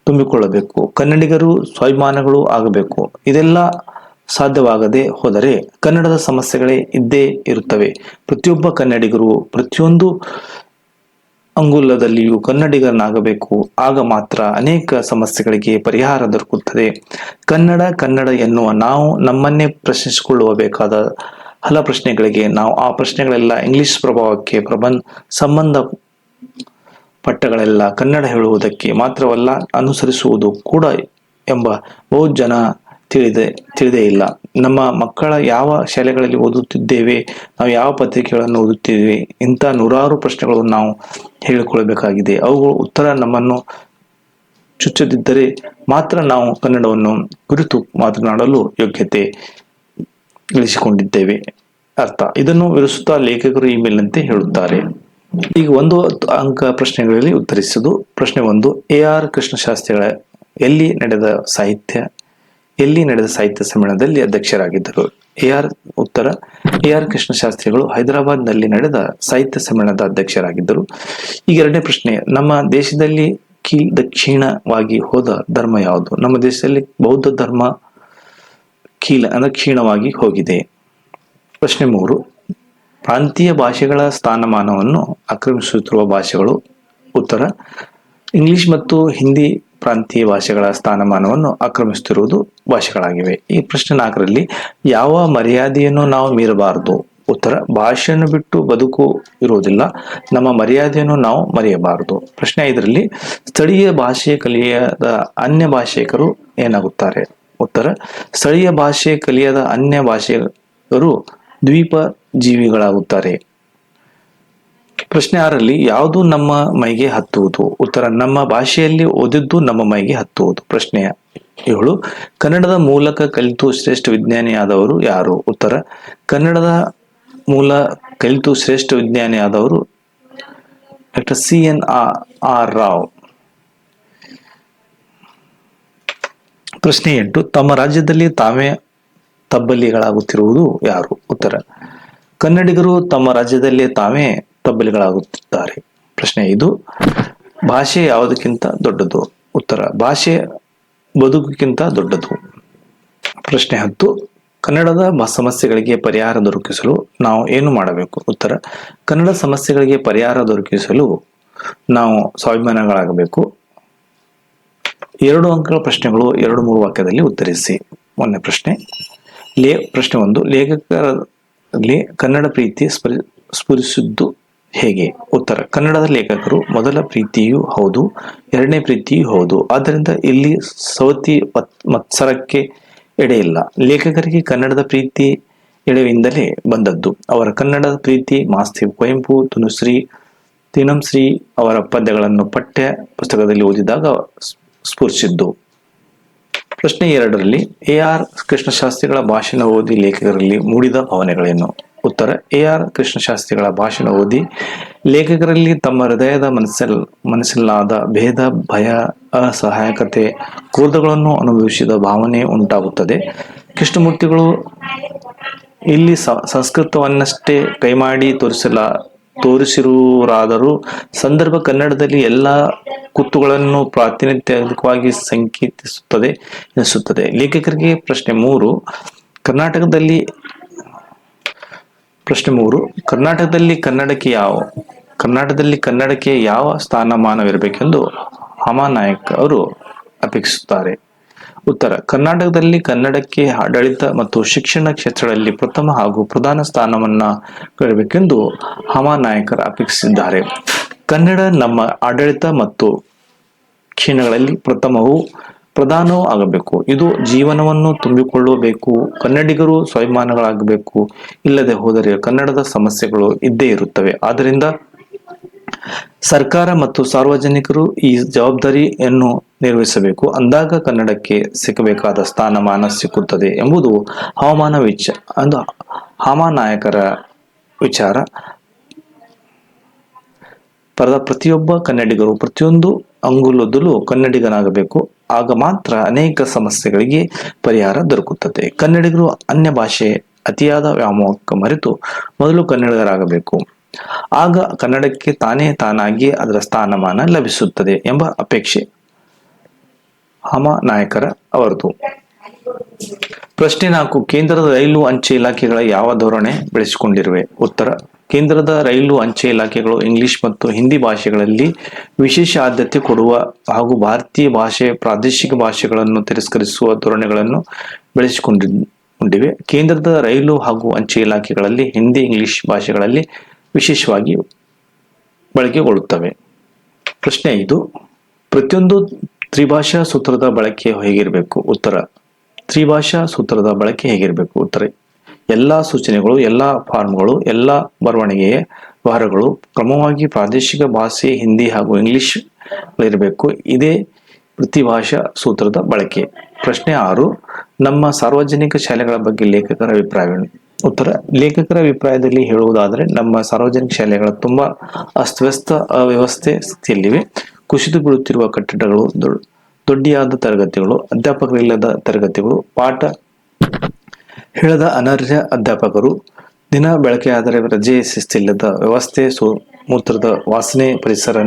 ತುಂಬಿಕೊಳ್ಳಬೇಕು. ಕನ್ನಡಿಗರು ಸ್ವಾಭಿಮಾನಿಗಳು ಆಗಬೇಕು. ಇದೆಲ್ಲ ಸಾಧ್ಯವಾಗದೆ ಹೋದರೆ ಕನ್ನಡದ ಸಮಸ್ಯೆಗಳೇ ಇದ್ದೇ ಇರುತ್ತವೆ. ಪ್ರತಿಯೊಬ್ಬ ಕನ್ನಡಿಗರು ಪ್ರತಿಯೊಂದು ಅಂಗುಲದಲ್ಲಿಯೂ ಕನ್ನಡಿಗನಾಗಬೇಕು. ಆಗ ಮಾತ್ರ ಅನೇಕ ಸಮಸ್ಯೆಗಳಿಗೆ ಪರಿಹಾರ ದೊರಕುತ್ತದೆ. ಕನ್ನಡ ಎನ್ನುವ ನಾವು ನಮ್ಮನ್ನೇ ಪ್ರಶ್ನಿಸಿಕೊಳ್ಳಬೇಕಾದ ಹಲ ಪ್ರಶ್ನೆಗಳಿಗೆ ನಾವು ಆ ಪ್ರಶ್ನೆಗಳೆಲ್ಲ ಇಂಗ್ಲಿಷ್ ಪ್ರಭಾವಕ್ಕೆ ಸಂಬಂಧ ಪಟ್ಟಗಳೆಲ್ಲ ಕನ್ನಡ ಹೇಳುವುದಕ್ಕೆ ಮಾತ್ರವಲ್ಲ, ಅನುಸರಿಸುವುದು ಕೂಡ ಎಂಬ ಬಹು ಜನ ತಿಳಿದೇ ಇಲ್ಲ. ನಮ್ಮ ಮಕ್ಕಳ ಯಾವ ಶಾಲೆಗಳಲ್ಲಿ ಓದುತ್ತಿದ್ದೇವೆ, ನಾವು ಯಾವ ಪತ್ರಿಕೆಗಳನ್ನು ಓದುತ್ತಿದ್ದೇವೆ, ಇಂಥ ನೂರಾರು ಪ್ರಶ್ನೆಗಳನ್ನು ನಾವು ಹೇಳಿಕೊಳ್ಳಬೇಕಾಗಿದೆ. ಅವುಗಳ ಉತ್ತರ ನಮ್ಮನ್ನು ಚುಚ್ಚದಿದ್ದರೆ ಮಾತ್ರ ನಾವು ಕನ್ನಡವನ್ನು ಕುರಿತು ಮಾತನಾಡಲು ಯೋಗ್ಯತೆ ಗಳಿಸಿಕೊಂಡಿದ್ದೇವೆ ಅರ್ಥ. ಇದನ್ನು ವಿವರಿಸುತ್ತಾ ಲೇಖಕರು ಇಮೇಲ್ ನಂತೆ ಹೇಳುತ್ತಾರೆ. ಈಗ 1 ಅಂಕ ಪ್ರಶ್ನೆಗಳಲ್ಲಿ ಉತ್ತರಿಸುವುದು. ಪ್ರಶ್ನೆ 1, AR ಕೃಷ್ಣಶಾಸ್ತ್ರಿಗಳ ಎಲ್ಲಿ ನಡೆದ ಸಾಹಿತ್ಯ ಸಮ್ಮೇಳನದಲ್ಲಿ ಅಧ್ಯಕ್ಷರಾಗಿದ್ದರು? ಉತ್ತರ, AR ಕೃಷ್ಣಶಾಸ್ತ್ರಿಗಳು ಹೈದರಾಬಾದ್ ನಲ್ಲಿ ನಡೆದ ಸಾಹಿತ್ಯ ಸಮ್ಮೇಳನದ ಅಧ್ಯಕ್ಷರಾಗಿದ್ದರು. ಈಗ 2ನೇ ಪ್ರಶ್ನೆ, ನಮ್ಮ ದೇಶದಲ್ಲಿ ದಕ್ಷಿಣವಾಗಿ ಹೋದ ಧರ್ಮ ಯಾವುದು? ನಮ್ಮ ದೇಶದಲ್ಲಿ ಬೌದ್ಧ ಧರ್ಮ ಕ್ಷೀಣವಾಗಿ ಹೋಗಿದೆ. ಪ್ರಶ್ನೆ 3, ಪ್ರಾಂತೀಯ ಭಾಷೆಗಳ ಸ್ಥಾನಮಾನವನ್ನು ಆಕ್ರಮಿಸುತ್ತಿರುವ ಭಾಷೆಗಳು? ಉತ್ತರ, ಇಂಗ್ಲಿಷ್ ಮತ್ತು ಹಿಂದಿ ಪ್ರಾಂತೀಯ ಭಾಷೆಗಳ ಸ್ಥಾನಮಾನವನ್ನು ಆಕ್ರಮಿಸುತ್ತಿರುವುದು ಭಾಷೆಗಳಾಗಿವೆ. ಈ ಪ್ರಶ್ನೆ 4ರಲ್ಲಿ ಯಾವ ಮರ್ಯಾದೆಯನ್ನು ನಾವು ಮೀರಬಾರದು? ಉತ್ತರ, ಭಾಷೆಯನ್ನು ಬಿಟ್ಟು ಬದುಕು ಇರುವುದಿಲ್ಲ. ನಮ್ಮ ಮರ್ಯಾದೆಯನ್ನು ನಾವು ಮರೆಯಬಾರದು. ಪ್ರಶ್ನೆ 5ರಲ್ಲಿ ಸ್ಥಳೀಯ ಭಾಷೆ ಕಲಿಯದ ಅನ್ಯ ಭಾಷಿಕರು ಏನಾಗುತ್ತಾರೆ? ಉತ್ತರ, ಸ್ಥಳೀಯ ಭಾಷೆ ಕಲಿಯದ ಅನ್ಯ ಭಾಷಿಗರು ದ್ವೀಪ ಜೀವಿಗಳಾಗುತ್ತಾರೆ. ಪ್ರಶ್ನೆ 6ರಲ್ಲಿ ಯಾವುದು ನಮ್ಮ ಮೈಗೆ ಹತ್ತುವುದು? ಉತ್ತರ, ನಮ್ಮ ಭಾಷೆಯಲ್ಲಿ ಓದಿದ್ದು ನಮ್ಮ ಮೈಗೆ ಹತ್ತುವುದು. ಪ್ರಶ್ನೆ 7, ಕನ್ನಡದ ಮೂಲಕ ಕಲಿತು ಶ್ರೇಷ್ಠ ವಿಜ್ಞಾನಿಯಾದವರು ಯಾರು? ಉತ್ತರ, ಕನ್ನಡದ ಮೂಲ ಕಲಿತು ಶ್ರೇಷ್ಠ ವಿಜ್ಞಾನಿಯಾದವರು ಡಾಕ್ಟರ್ CNR ರಾವ್. ಪ್ರಶ್ನೆ 8, ತಮ್ಮ ರಾಜ್ಯದಲ್ಲಿ ತಾವೇ ತಬ್ಬಲಿಗಳಾಗುತ್ತಿರುವುದು ಯಾರು? ಉತ್ತರ, ಕನ್ನಡಿಗರು ತಮ್ಮ ರಾಜ್ಯದಲ್ಲಿ ತಾವೇ ತಬ್ಬಲಿಗಳಾಗುತ್ತಿದ್ದಾರೆ. ಪ್ರಶ್ನೆ 5, ಭಾಷೆ ಯಾವುದಕ್ಕಿಂತ ದೊಡ್ಡದು? ಉತ್ತರ, ಭಾಷೆ ಬದುಕಿಗಿಂತ ದೊಡ್ಡದು. ಪ್ರಶ್ನೆ 10, ಕನ್ನಡದ ಸಮಸ್ಯೆಗಳಿಗೆ ಪರಿಹಾರ ದೊರಕಿಸಲು ನಾವು ಏನು ಮಾಡಬೇಕು? ಉತ್ತರ, ಕನ್ನಡ ಸಮಸ್ಯೆಗಳಿಗೆ ಪರಿಹಾರ ದೊರಕಿಸಲು ನಾವು ಸ್ವಾಭಿಮಾನಿಗಳಾಗಬೇಕು. 2 ಅಂಕಗಳ ಪ್ರಶ್ನೆಗಳು 2-3 ವಾಕ್ಯದಲ್ಲಿ ಉತ್ತರಿಸಿ. 1ನೇ ಪ್ರಶ್ನೆ. ಪ್ರಶ್ನೆ 1, ಲೇಖಕರಲ್ಲಿ ಕನ್ನಡ ಪ್ರೀತಿ ಸ್ಫುರಿಸಿದ್ದು ಹೇಗೆ? ಉತ್ತರ, ಕನ್ನಡದ ಲೇಖಕರು ಮೊದಲ ಪ್ರೀತಿಯೂ ಹೌದು, 2ನೇ ಪ್ರೀತಿಯೂ ಹೌದು. ಆದ್ದರಿಂದ ಇಲ್ಲಿ ಸವತಿ ಮತ್ಸರಕ್ಕೆ ಎಡೆಯಿಲ್ಲ. ಲೇಖಕರಿಗೆ ಕನ್ನಡದ ಪ್ರೀತಿ ಎಳೆವಿಂದಲೇ ಬಂದದ್ದು. ಅವರ ಕನ್ನಡದ ಪ್ರೀತಿ ಮಾಸ್ತಿ ಕುವೆಂಪು, ತೀನಂಶ್ರೀ ಅವರ ಪದ್ಯಗಳನ್ನು ಪಠ್ಯ ಪುಸ್ತಕದಲ್ಲಿ ಓದಿದಾಗ ಸ್ಫುರಿಸಿದ್ದು. ಪ್ರಶ್ನೆ 2ರಲ್ಲಿ AR ಕೃಷ್ಣಶಾಸ್ತ್ರಿಗಳ ಭಾಷಣ ಓದಿ ಲೇಖಕರಲ್ಲಿ ಮೂಡಿದ ಭಾವನೆಗಳೇನು? ಉತ್ತರ, AR ಕೃಷ್ಣಶಾಸ್ತ್ರಿಗಳ ಭಾಷಣ ಓದಿ ಲೇಖಕರಲ್ಲಿ ತಮ್ಮ ಹೃದಯದ ಮನಸ್ಸಿಲ್ಲಾದ ಭೇದ, ಭಯ, ಅಸಹಾಯಕತೆ, ಕ್ರೋಧಗಳನ್ನು ಅನುಭವಿಸಿದ ಭಾವನೆ ಉಂಟಾಗುತ್ತದೆ. ಕೃಷ್ಣಮೂರ್ತಿಗಳು ಇಲ್ಲಿ ಸಂಸ್ಕೃತವನ್ನಷ್ಟೇ ಕೈಮಾಡಿ ತೋರಿಸಿರುವರಾದರೂ ಸಂದರ್ಭ ಕನ್ನಡದಲ್ಲಿ ಎಲ್ಲ ಕುತ್ತುಗಳನ್ನು ಪ್ರಾತಿನಿಧ್ಯವಾಗಿ ಸಂಕೇತಿಸುತ್ತದೆ ಎನಿಸುತ್ತದೆ. ಲೇಖಕರಿಗೆ ಪ್ರಶ್ನೆ 3. ಕರ್ನಾಟಕದಲ್ಲಿ ಕನ್ನಡಕ್ಕೆ ಯಾವ ಸ್ಥಾನಮಾನವಿರಬೇಕೆಂದು ಹಾಮಾನಾಯಕ್ ಅವರು ಅಪೇಕ್ಷಿಸುತ್ತಾರೆ? ಉತ್ತರ: ಕರ್ನಾಟಕದಲ್ಲಿ ಕನ್ನಡಕ್ಕೆ ಆಡಳಿತ ಮತ್ತು ಶಿಕ್ಷಣ ಕ್ಷೇತ್ರಗಳಲ್ಲಿ ಪ್ರಥಮ ಹಾಗೂ ಪ್ರಧಾನ ಸ್ಥಾನವನ್ನ ನೀಡಬೇಕೆಂದು ಹಾಮಾನಾಯಕರು ಅಪೇಕ್ಷಿಸಿದ್ದಾರೆ. ಕನ್ನಡ ನಮ್ಮ ಆಡಳಿತ ಮತ್ತು ಕ್ಷೇತ್ರಗಳಲ್ಲಿ ಪ್ರಧಾನವೂ ಆಗಬೇಕು. ಇದು ಜೀವನವನ್ನು ತುಂಬಿಕೊಳ್ಳಬೇಕು. ಕನ್ನಡಿಗರು ಸ್ವಾಭಿಮಾನಿಗಳಾಗಬೇಕು. ಇಲ್ಲದೆ ಹೋದರೆ ಕನ್ನಡದ ಸಮಸ್ಯೆಗಳು ಇದ್ದೇ ಇರುತ್ತವೆ. ಆದ್ದರಿಂದ ಸರ್ಕಾರ ಮತ್ತು ಸಾರ್ವಜನಿಕರು ಈ ಜವಾಬ್ದಾರಿಯನ್ನು ನಿರ್ವಹಿಸಬೇಕು. ಅಂದಾಗ ಕನ್ನಡಕ್ಕೆ ಸಿಕ್ಕಬೇಕಾದ ಸ್ಥಾನಮಾನ ಸಿಕ್ಕುತ್ತದೆ ಎಂಬುದು ಹಾಮಾನಾಯಕರ ವಿಚಾರ. ಪ್ರತಿಯೊಬ್ಬ ಕನ್ನಡಿಗರು ಪ್ರತಿಯೊಂದು ಅಂಗುಲದಲ್ಲೂ ಕನ್ನಡಿಗನಾಗಬೇಕು. ಆಗ ಮಾತ್ರ ಅನೇಕ ಸಮಸ್ಯೆಗಳಿಗೆ ಪರಿಹಾರ ದೊರಕುತ್ತದೆ. ಕನ್ನಡಿಗರು ಅನ್ಯ ಭಾಷೆ ಅತಿಯಾದ ವ್ಯಾಮೋಹಕ್ಕೆ ಮರೆತು ಮೊದಲು ಕನ್ನಡಿಗರಾಗಬೇಕು. ಆಗ ಕನ್ನಡಕ್ಕೆ ತಾನಾಗಿ ಅದರ ಸ್ಥಾನಮಾನ ಲಭಿಸುತ್ತದೆ ಎಂಬ ಅಪೇಕ್ಷೆ ಹಾಮಾನಾಯಕರ ಅವರದು. ಪ್ರಶ್ನೆ 4. ಕೇಂದ್ರದ ರೈಲು ಅಂಚೆ ಇಲಾಖೆಗಳ ಯಾವ ಧೋರಣೆ ಬೆಳೆಸಿಕೊಂಡಿರುವೆ? ಉತ್ತರ: ಕೇಂದ್ರದ ರೈಲು ಅಂಚೆ ಇಲಾಖೆಗಳು ಇಂಗ್ಲಿಷ್ ಮತ್ತು ಹಿಂದಿ ಭಾಷೆಗಳಲ್ಲಿ ವಿಶೇಷ ಆದ್ಯತೆ ಕೊಡುವ ಹಾಗೂ ಭಾರತೀಯ ಭಾಷೆ ಪ್ರಾದೇಶಿಕ ಭಾಷೆಗಳನ್ನು ತಿರಸ್ಕರಿಸುವ ಧೋರಣೆಗಳನ್ನು ಬೆಳೆಸಿಕೊಂಡಿವೆ. ಕೇಂದ್ರದ ರೈಲು ಹಾಗೂ ಅಂಚೆ ಇಲಾಖೆಗಳಲ್ಲಿ ಹಿಂದಿ, ಇಂಗ್ಲಿಷ್ ಭಾಷೆಗಳಲ್ಲಿ ವಿಶೇಷವಾಗಿ ಬಳಕೆಗೊಳ್ಳುತ್ತವೆ. ಪ್ರಶ್ನೆ 5. ಪ್ರತಿಯೊಂದು ತ್ರಿಭಾಷಾ ಸೂತ್ರದ ಬಳಕೆ ಹೇಗಿರಬೇಕು? ಉತ್ತರ: ತ್ರಿಭಾಷಾ ಸೂತ್ರದ ಬಳಕೆ ಹೇಗಿರಬೇಕು? ಉತ್ತರ: ಎಲ್ಲಾ ಸೂಚನೆಗಳು, ಎಲ್ಲಾ ಫಾರ್ಮ್ಗಳು, ಎಲ್ಲಾ ಬರವಣಿಗೆಯ ವ್ಯವಹಾರಗಳು ಕ್ರಮವಾಗಿ ಪ್ರಾದೇಶಿಕ ಭಾಷೆ ಹಿಂದಿ ಹಾಗೂ ಇಂಗ್ಲಿಷ್ ಗಳಿರಬೇಕು. ಇದೇ ತ್ರಿಭಾಷಾ ಸೂತ್ರದ ಬಳಕೆ. ಪ್ರಶ್ನೆ 6. ನಮ್ಮ ಸಾರ್ವಜನಿಕ ಶಾಲೆಗಳ ಬಗ್ಗೆ ಲೇಖಕರ ಅಭಿಪ್ರಾಯವೇನು? ಉತ್ತರ: ಲೇಖಕರ ಅಭಿಪ್ರಾಯದಲ್ಲಿ ಹೇಳುವುದಾದರೆ ನಮ್ಮ ಸಾರ್ವಜನಿಕ ಶಾಲೆಗಳ ತುಂಬಾ ಅಸ್ತವ್ಯಸ್ತ ಅವ್ಯವಸ್ಥೆ ಸ್ಥಿತಿಯಲ್ಲಿವೆ. ಕುಸಿದು ಬೀಳುತ್ತಿರುವ ಕಟ್ಟಡಗಳು, ದೊಡ್ಡಿಯಾದ ತರಗತಿಗಳು, ಅಧ್ಯಾಪಕರಿಲ್ಲದ ತರಗತಿಗಳು, ಪಾಠ ಹೇಳದ ಅನರ್ಹ ಅಧ್ಯಾಪಕರು, ದಿನ ಬೆಳಕೆಯಾದರೆ ರಜೆ ಶಿಸ್ತಿಲ್ಲದ ವ್ಯವಸ್ಥೆ, ಮೂತ್ರದ ವಾಸನೆ ಪರಿಸರ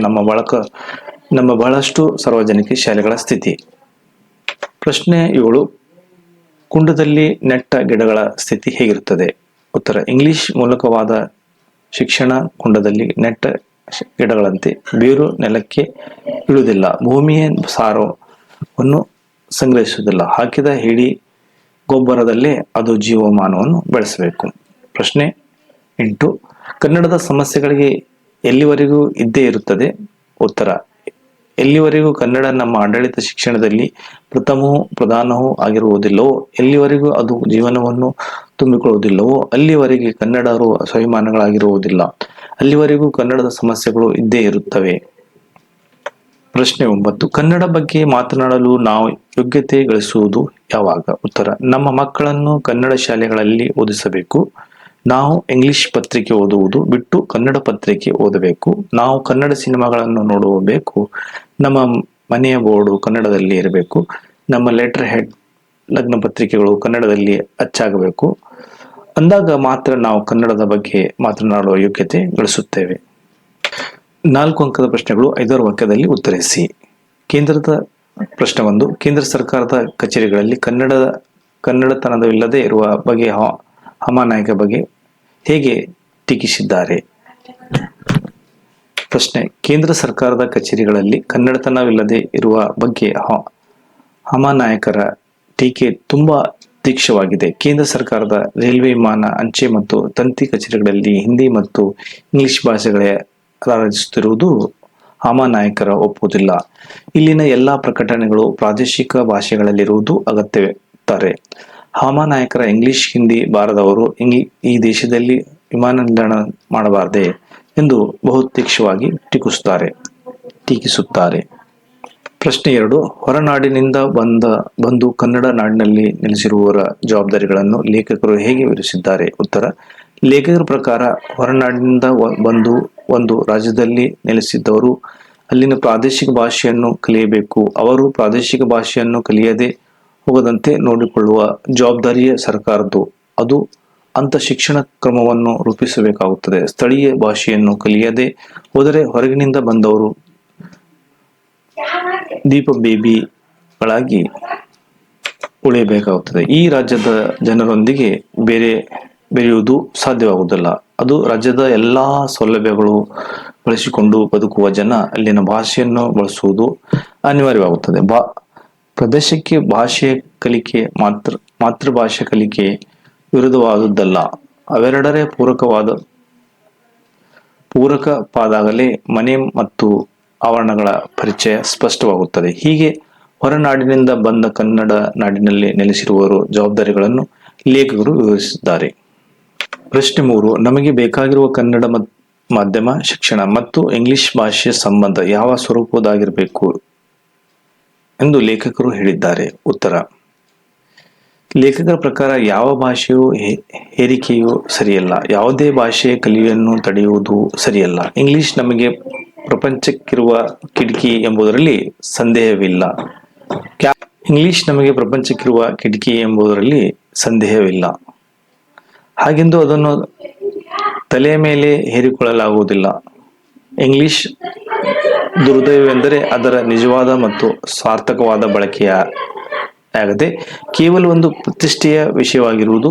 ನಮ್ಮ ಬಹಳಷ್ಟು ಸಾರ್ವಜನಿಕ ಶಾಲೆಗಳ ಸ್ಥಿತಿ. ಪ್ರಶ್ನೆ 7. ಕುಂಡದಲ್ಲಿ ನೆಟ್ಟ ಗಿಡಗಳ ಸ್ಥಿತಿ ಹೇಗಿರುತ್ತದೆ? ಉತ್ತರ: ಇಂಗ್ಲಿಷ್ ಮೂಲಕವಾದ ಶಿಕ್ಷಣ ಕುಂಡದಲ್ಲಿ ನೆಟ್ಟ ಗಿಡಗಳಂತೆ ಬೇರು ನೆಲಕ್ಕೆ ಇಳುವುದಿಲ್ಲ, ಭೂಮಿಯ ಸಾರವನ್ನು ಸಂಗ್ರಹಿಸುವುದಿಲ್ಲ. ಹಾಕಿದ ಹೇಡಿ ಗೊಬ್ಬರದಲ್ಲೇ ಅದು ಜೀವಮಾನವನ್ನು ಬೆಳೆಸಬೇಕು. ಪ್ರಶ್ನೆ 8. ಕನ್ನಡದ ಸಮಸ್ಯೆಗಳಿಗೆ ಎಲ್ಲಿವರೆಗೂ ಇದ್ದೇ ಇರುತ್ತದೆ? ಉತ್ತರ: ಎಲ್ಲಿವರೆಗೂ ಕನ್ನಡ ನಮ್ಮ ಆಡಳಿತ ಶಿಕ್ಷಣದಲ್ಲಿ ಪ್ರಥಮವೂ ಪ್ರಧಾನವೂ ಆಗಿರುವುದಿಲ್ಲವೋ, ಎಲ್ಲಿವರೆಗೂ ಅದು ಜೀವನವನ್ನು ತುಂಬಿಕೊಳ್ಳುವುದಿಲ್ಲವೋ, ಅಲ್ಲಿವರೆಗೆ ಕನ್ನಡರು ಸ್ವಾಭಿಮಾನಿಗಳಾಗಿರುವುದಿಲ್ಲ. ಅಲ್ಲಿವರೆಗೂ ಕನ್ನಡದ ಸಮಸ್ಯೆಗಳು ಇದ್ದೇ ಇರುತ್ತವೆ. ಪ್ರಶ್ನೆ 9. ಕನ್ನಡ ಬಗ್ಗೆ ಮಾತನಾಡಲು ನಾವು ಯೋಗ್ಯತೆ ಗಳಿಸುವುದು ಯಾವಾಗ? ಉತ್ತರ: ನಮ್ಮ ಮಕ್ಕಳನ್ನು ಕನ್ನಡ ಶಾಲೆಗಳಲ್ಲಿ ಓದಿಸಬೇಕು. ನಾವು ಇಂಗ್ಲಿಷ್ ಪತ್ರಿಕೆ ಓದುವುದು ಬಿಟ್ಟು ಕನ್ನಡ ಪತ್ರಿಕೆ ಓದಬೇಕು. ನಾವು ಕನ್ನಡ ಸಿನಿಮಾಗಳನ್ನು ನೋಡಬೇಕು. ನಮ್ಮ ಮನೆಯ ಬೋರ್ಡು ಕನ್ನಡದಲ್ಲಿ ಇರಬೇಕು. ನಮ್ಮ ಲೆಟರ್ ಹೆಡ್ ಲಗ್ನ ಪತ್ರಿಕೆಗಳು ಕನ್ನಡದಲ್ಲಿ ಅಚ್ಚಾಗಬೇಕು. ಅಂದಾಗ ಮಾತ್ರ ನಾವು ಕನ್ನಡದ ಬಗ್ಗೆ ಮಾತನಾಡುವ ಯೋಗ್ಯತೆ ಗಳಿಸುತ್ತೇವೆ. 4 ಅಂಕದ ಪ್ರಶ್ನೆಗಳು 5 ವಾಕ್ಯದಲ್ಲಿ ಉತ್ತರಿಸಿ. ಕೇಂದ್ರದ ಪ್ರಶ್ನೆ 1. ಕೇಂದ್ರ ಸರ್ಕಾರದ ಕಚೇರಿಗಳಲ್ಲಿ ಕನ್ನಡತನವಿಲ್ಲದೆ ಇರುವ ಬಗ್ಗೆ ಹಾಮಾನಾಯಕ ಬಗ್ಗೆ ಹೇಗೆ ಟೀಕಿಸಿದ್ದಾರೆ? ಪ್ರಶ್ನೆ: ಕೇಂದ್ರ ಸರ್ಕಾರದ ಕಚೇರಿಗಳಲ್ಲಿ ಕನ್ನಡತನವಿಲ್ಲದೆ ಇರುವ ಬಗ್ಗೆ ಹಾಮಾನಾಯಕರ ಟೀಕೆ ತುಂಬಾ ತೀಕ್ಷ್ಣವಾಗಿದೆ. ಕೇಂದ್ರ ಸರ್ಕಾರದ ರೈಲ್ವೆ, ವಿಮಾನ, ಅಂಚೆ ಮತ್ತು ತಂತಿ ಕಚೇರಿಗಳಲ್ಲಿ ಹಿಂದಿ ಮತ್ತು ಇಂಗ್ಲಿಷ್ ಭಾಷೆಗಳೇ ರಾರಾಜಿಸುತ್ತಿರುವುದು ಹಾಮಾನಾಯಕರ ಒಪ್ಪುವುದಿಲ್ಲ. ಇಲ್ಲಿನ ಎಲ್ಲಾ ಪ್ರಕಟಣೆಗಳು ಪ್ರಾದೇಶಿಕ ಭಾಷೆಗಳಲ್ಲಿರುವುದು ಅಗತ್ಯವೆತ್ತಾರೆ. ಹಾಮಾನಾಯಕರ ಇಂಗ್ಲಿಷ್ ಹಿಂದಿ ಬಾರದವರು ಈ ದೇಶದಲ್ಲಿ ವಿಮಾನ ನಿಲ್ದಾಣ ಮಾಡಬಾರದೆ ಎಂದು ಬಹುತೀಕ್ಷ್ಣವಾಗಿ ಟೀಕಿಸುತ್ತಾರೆ. ಪ್ರಶ್ನೆ 2. ಹೊರನಾಡಿನಿಂದ ಬಂದು ಕನ್ನಡ ನಾಡಿನಲ್ಲಿ ನೆಲೆಸಿರುವವರ ಜವಾಬ್ದಾರಿಗಳನ್ನು ಲೇಖಕರು ಹೇಗೆ ವಿವರಿಸಿದ್ದಾರೆ? ಉತ್ತರ: ಲೇಖಕರ ಪ್ರಕಾರ ಹೊರನಾಡಿನಿಂದ ಬಂದು ಒಂದು ರಾಜ್ಯದಲ್ಲಿ ನೆಲೆಸಿದ್ದವರು ಅಲ್ಲಿನ ಪ್ರಾದೇಶಿಕ ಭಾಷೆಯನ್ನು ಕಲಿಯಬೇಕು. ಅವರು ಪ್ರಾದೇಶಿಕ ಭಾಷೆಯನ್ನು ಕಲಿಯದೆ ಹೋಗದಂತೆ ನೋಡಿಕೊಳ್ಳುವ ಜವಾಬ್ದಾರಿಯೇ ಸರ್ಕಾರದ್ದು. ಅದು ಅಂತ ಶಿಕ್ಷಣ ಕ್ರಮವನ್ನು ರೂಪಿಸಬೇಕಾಗುತ್ತದೆ. ಸ್ಥಳೀಯ ಭಾಷೆಯನ್ನು ಕಲಿಯದೆ ಹೋದರೆ ಹೊರಗಿನಿಂದ ಬಂದವರು ದೀಪ ಬೇಬಿಗಳಾಗಿ ಉಳಿಯಬೇಕಾಗುತ್ತದೆ. ಈ ರಾಜ್ಯದ ಜನರೊಂದಿಗೆ ಬೆರೆಯುವುದು ಸಾಧ್ಯವಾಗುವುದಿಲ್ಲ. ಅದು ರಾಜ್ಯದ ಎಲ್ಲಾ ಸೌಲಭ್ಯಗಳು ಬಳಸಿಕೊಂಡು ಬದುಕುವ ಜನ ಅಲ್ಲಿನ ಭಾಷೆಯನ್ನು ಬಳಸುವುದು ಅನಿವಾರ್ಯವಾಗುತ್ತದೆ. ಪ್ರದೇಶಕ್ಕೆ ಭಾಷೆ ಕಲಿಕೆ ಮಾತೃಭಾಷೆ ಕಲಿಕೆ ವಿರುದ್ಧವಾದುದಲ್ಲ. ಅವೆರಡರೇ ಪೂರಕವಾದಾಗಲೇ ಮನೆ ಮತ್ತು ಆವರಣಗಳ ಪರಿಚಯ ಸ್ಪಷ್ಟವಾಗುತ್ತದೆ. ಹೀಗೆ ಹೊರನಾಡಿನಿಂದ ಬಂದ ಕನ್ನಡ ನಾಡಿನಲ್ಲಿ ನೆಲೆಸಿರುವವರ ಜವಾಬ್ದಾರಿಗಳನ್ನು ಲೇಖಕರು ವಿವರಿಸಿದ್ದಾರೆ. ಪ್ರಶ್ನೆ 3. ನಮಗೆ ಬೇಕಾಗಿರುವ ಕನ್ನಡ ಮಾಧ್ಯಮ ಶಿಕ್ಷಣ ಮತ್ತು ಇಂಗ್ಲಿಷ್ ಭಾಷೆಯ ಸಂಬಂಧ ಯಾವ ಸ್ವರೂಪದಾಗಿರಬೇಕು ಎಂದು ಲೇಖಕರು ಹೇಳಿದ್ದಾರೆ. ಉತ್ತರ: ಲೇಖಕರ ಪ್ರಕಾರ ಯಾವ ಭಾಷೆಯು ಹೇರಿಕೆಯೂ ಸರಿಯಲ್ಲ. ಯಾವುದೇ ಭಾಷೆಯ ಕಲಿಯನ್ನು ತಡೆಯುವುದು ಸರಿಯಲ್ಲ. ಇಂಗ್ಲಿಷ್ ನಮಗೆ ಪ್ರಪಂಚಕ್ಕಿರುವ ಕಿಟಕಿ ಎಂಬುದರಲ್ಲಿ ಸಂದೇಹವಿಲ್ಲ. ಹಾಗೆಂದು ಅದನ್ನು ತಲೆಯ ಮೇಲೆ ಹೇರಿಕೊಳ್ಳಲಾಗುವುದಿಲ್ಲ. ಇಂಗ್ಲಿಷ್ ದುರ್ದೈವವೆಂದರೆ ಅದರ ನಿಜವಾದ ಮತ್ತು ಸಾರ್ಥಕವಾದ ಬಳಕೆಯಾಗದೆ ಕೇವಲ ಒಂದು ಪ್ರತಿಷ್ಠೆಯ ವಿಷಯವಾಗಿರುವುದು.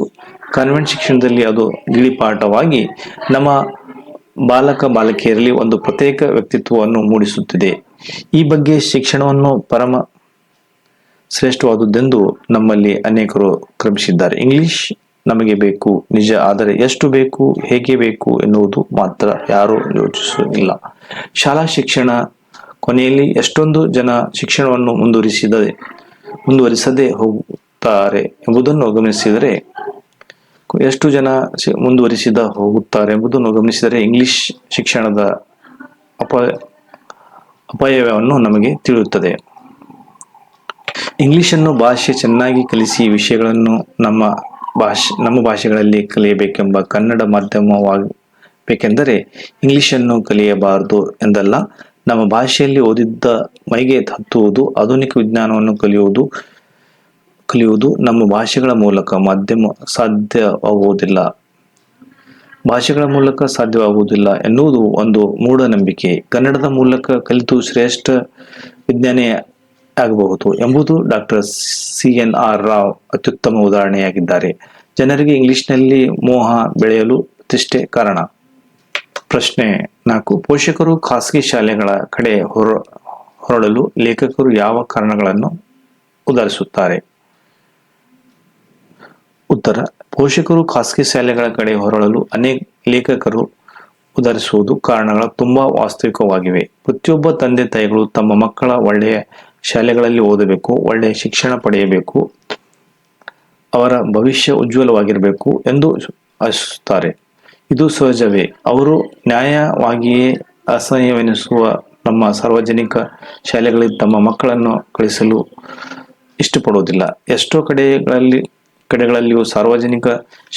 ಕಾನ್ವೆಂಟ್ ಶಿಕ್ಷಣದಲ್ಲಿ ಅದು ಗಿಳಿಪಾಠವಾಗಿ ನಮ್ಮ ಬಾಲಕ ಬಾಲಕಿಯರಲ್ಲಿ ಒಂದು ಪ್ರತ್ಯೇಕ ವ್ಯಕ್ತಿತ್ವವನ್ನು ಮೂಡಿಸುತ್ತಿದೆ. ಈ ಬಗ್ಗೆ ಶಿಕ್ಷಣವನ್ನು ಪರಮ ಶ್ರೇಷ್ಠವಾದುದೆಂದು ನಮ್ಮಲ್ಲಿ ಅನೇಕರು ಕ್ರಮಿಸಿದ್ದಾರೆ. ಇಂಗ್ಲಿಷ್ ನಮಗೆ ಬೇಕು ನಿಜ, ಆದರೆ ಎಷ್ಟು ಬೇಕು, ಹೇಗೆ ಬೇಕು ಎನ್ನುವುದು ಮಾತ್ರ ಯಾರೂ ಯೋಚಿಸುವುದಿಲ್ಲ. ಶಾಲಾ ಶಿಕ್ಷಣ ಕೊನೆಯಲ್ಲಿ ಎಷ್ಟೊಂದು ಜನ ಶಿಕ್ಷಣವನ್ನು ಮುಂದುವರಿಸದೆ ಹೋಗುತ್ತಾರೆ ಎಂಬುದನ್ನು ಗಮನಿಸಿದರೆ ಇಂಗ್ಲಿಷ್ ಶಿಕ್ಷಣದ ಅಪವ್ಯಯವನ್ನು ನಮಗೆ ತಿಳಿಯುತ್ತದೆ. ಇಂಗ್ಲಿಷನ್ನು ಭಾಷೆ ಚೆನ್ನಾಗಿ ಕಲಿಸಿ ವಿಷಯಗಳನ್ನು ನಮ್ಮ ಭಾಷೆಗಳಲ್ಲಿ ಕಲಿಯಬೇಕೆಂಬ ಕನ್ನಡ ಮಾಧ್ಯಮವಾಗಬೇಕೆಂದರೆ ಇಂಗ್ಲಿಷನ್ನು ಕಲಿಯಬಾರದು ಎಂದಲ್ಲ. ನಮ್ಮ ಭಾಷೆಯಲ್ಲಿ ಓದಿದ್ದ ಮೈಗೆ ಹತ್ತುವುದು, ಆಧುನಿಕ ವಿಜ್ಞಾನವನ್ನು ಕಲಿಯುವುದು ನಮ್ಮ ಭಾಷೆಗಳ ಮೂಲಕ ಸಾಧ್ಯವಾಗುವುದಿಲ್ಲ ಎನ್ನುವುದು ಒಂದು ಮೂಢನಂಬಿಕೆ. ಕನ್ನಡದ ಮೂಲಕ ಕಲಿತು ಶ್ರೇಷ್ಠ ವಿಜ್ಞಾನಿ ಆಗಬಹುದು ಎಂಬುದು ಡಾಕ್ಟರ್ CNR ರಾವ್ ಅತ್ಯುತ್ತಮ ಉದಾಹರಣೆಯಾಗಿದ್ದಾರೆ. ಜನರಿಗೆ ಇಂಗ್ಲಿಷ್ನಲ್ಲಿ ಮೋಹ ಬೆಳೆಯಲು ಇಷ್ಟೇ ಕಾರಣ. ಪ್ರಶ್ನೆ 4. ಪೋಷಕರು ಖಾಸಗಿ ಶಾಲೆಗಳ ಕಡೆ ಹೊರಳಲು ಲೇಖಕರು ಯಾವ ಕಾರಣಗಳನ್ನು ಉದಾಹರಿಸುತ್ತಾರೆ? ಉತ್ತರ: ಪೋಷಕರು ಖಾಸಗಿ ಶಾಲೆಗಳ ಕಡೆ ಹೊರಳಲು ಲೇಖಕರು ಉದಾಹರಿಸುವುದು ಕಾರಣಗಳು ತುಂಬಾ ವಾಸ್ತವಿಕವಾಗಿವೆ. ಪ್ರತಿಯೊಬ್ಬ ತಂದೆ ತಾಯಿಗಳು ತಮ್ಮ ಮಕ್ಕಳ ಒಳ್ಳೆಯ ಶಾಲೆಗಳಲ್ಲಿ ಓದಬೇಕು, ಒಳ್ಳೆಯ ಶಿಕ್ಷಣ ಪಡೆಯಬೇಕು, ಅವರ ಭವಿಷ್ಯ ಉಜ್ವಲವಾಗಿರಬೇಕು ಎಂದು ಆಶಿಸುತ್ತಾರೆ. ಇದು ಸಹಜವೇ. ಅವರು ನ್ಯಾಯವಾಗಿಯೇ ಅಸಹ್ಯವೆನಿಸುವ ನಮ್ಮ ಸಾರ್ವಜನಿಕ ಶಾಲೆಗಳಿಗೆ ತಮ್ಮ ಮಕ್ಕಳನ್ನು ಕಳಿಸಲು ಇಷ್ಟಪಡುವುದಿಲ್ಲ. ಎಷ್ಟೋ ಕಡೆಗಳಲ್ಲಿಯೂ ಸಾರ್ವಜನಿಕ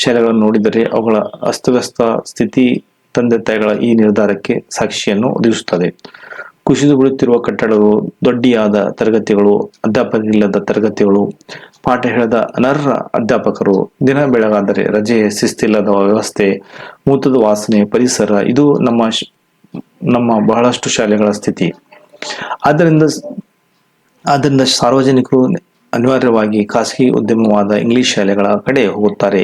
ಶಾಲೆಗಳನ್ನು ನೋಡಿದರೆ ಅವುಗಳ ಅಸ್ತವ್ಯಸ್ತ ಸ್ಥಿತಿ ತಂದೆ ತಾಯಿಗಳ ಈ ನಿರ್ಧಾರಕ್ಕೆ ಸಾಕ್ಷಿಯನ್ನು ಒದಗಿಸುತ್ತದೆ. ಕುಸಿದು ಬೀಳುತ್ತಿರುವ ಕಟ್ಟಡಗಳು, ದೊಡ್ಡಿಯಾದ ತರಗತಿಗಳು, ಅಧ್ಯಾಪಕರಿಲ್ಲದ ತರಗತಿಗಳು, ಪಾಠ ಹೇಳದ ಅನರ್ಹ ಅಧ್ಯಾಪಕರು, ದಿನ ಬೆಳಗಾದರೆ ರಜೆ, ಶಿಸ್ತಿಲ್ಲದ ವ್ಯವಸ್ಥೆ, ಮೂತ್ರದ ವಾಸನೆ, ಪರಿಸರ ಇದು ನಮ್ಮ ಬಹಳಷ್ಟು ಶಾಲೆಗಳ ಸ್ಥಿತಿ. ಆದ್ದರಿಂದ ಸಾರ್ವಜನಿಕರು ಅನಿವಾರ್ಯವಾಗಿ ಖಾಸಗಿ ಉದ್ಯಮವಾದ ಇಂಗ್ಲಿಷ್ ಶಾಲೆಗಳ ಕಡೆ ಹೋಗುತ್ತಾರೆ.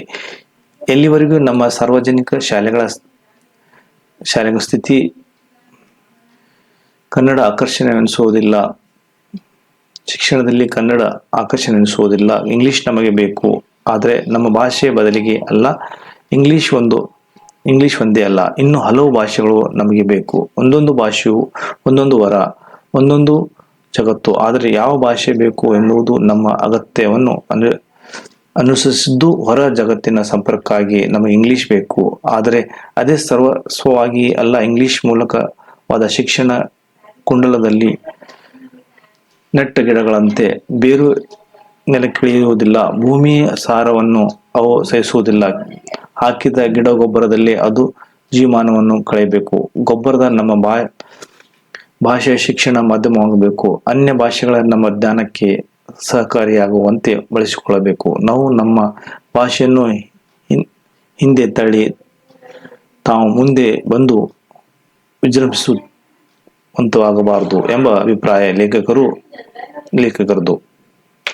ಎಲ್ಲಿವರೆಗೂ ನಮ್ಮ ಸಾರ್ವಜನಿಕ ಶಾಲೆಗಳ ಸ್ಥಿತಿ ಕನ್ನಡ ಆಕರ್ಷಣೆಯೆನಿಸುವುದಿಲ್ಲ, ಶಿಕ್ಷಣದಲ್ಲಿ ಕನ್ನಡ ಆಕರ್ಷಣೆಯೆನಿಸುವುದಿಲ್ಲ. ಇಂಗ್ಲಿಷ್ ನಮಗೆ ಬೇಕು, ಆದರೆ ನಮ್ಮ ಭಾಷೆಯ ಬದಲಿಗೆ ಅಲ್ಲ. ಇಂಗ್ಲಿಷ್ ಒಂದೇ ಅಲ್ಲ, ಇನ್ನು ಹಲವು ಭಾಷೆಗಳು ನಮಗೆ ಬೇಕು. ಒಂದೊಂದು ಭಾಷೆಯು ಒಂದೊಂದು ವರ, ಒಂದೊಂದು ಜಗತ್ತು. ಆದರೆ ಯಾವ ಭಾಷೆ ಬೇಕು ಎನ್ನುವುದು ನಮ್ಮ ಅಗತ್ಯವನ್ನು ಅನುಸರಿಸಿದ್ದು ಹೊರ ಜಗತ್ತಿನ ಸಂಪರ್ಕಕ್ಕಾಗಿ ನಮಗೆ ಇಂಗ್ಲಿಷ್ ಬೇಕು. ಆದರೆ ಅದೇ ಸರ್ವಸ್ವವಾಗಿ ಅಲ್ಲ. ಇಂಗ್ಲಿಷ್ ಮೂಲಕವಾದ ಶಿಕ್ಷಣ ಕುಂಡಲದಲ್ಲಿ ನೆಟ್ಟ ಗಿಡಗಳಂತೆ ಬೇರು ನೆಲಕ್ಕಿಳಿಯುವುದಿಲ್ಲ. ಭೂಮಿಯ ಸಾರವನ್ನು ಅವು ಸಹಿಸುವುದಿಲ್ಲ. ಹಾಕಿದ ಗಿಡ ಗೊಬ್ಬರದಲ್ಲಿ ಅದು ಜೀವಮಾನವನ್ನು ಕಳೆಯಬೇಕು. ಗೊಬ್ಬರದ ನಮ್ಮ ಭಾಷೆಯ ಶಿಕ್ಷಣ ಮಾಧ್ಯಮವಾಗಬೇಕು. ಅನ್ಯ ಭಾಷೆಗಳ ನಮ್ಮ ಜ್ಞಾನಕ್ಕೆ ಸಹಕಾರಿಯಾಗುವಂತೆ ಬಳಸಿಕೊಳ್ಳಬೇಕು. ನಾವು ನಮ್ಮ ಭಾಷೆಯನ್ನು ಹಿಂದೆ ತಳ್ಳಿ ತಾವು ಮುಂದೆ ಬಂದು ವಿಜೃಂಭಿಸುವಂತವಾಗಬಾರದು ಎಂಬ ಅಭಿಪ್ರಾಯ ಲೇಖಕರದು.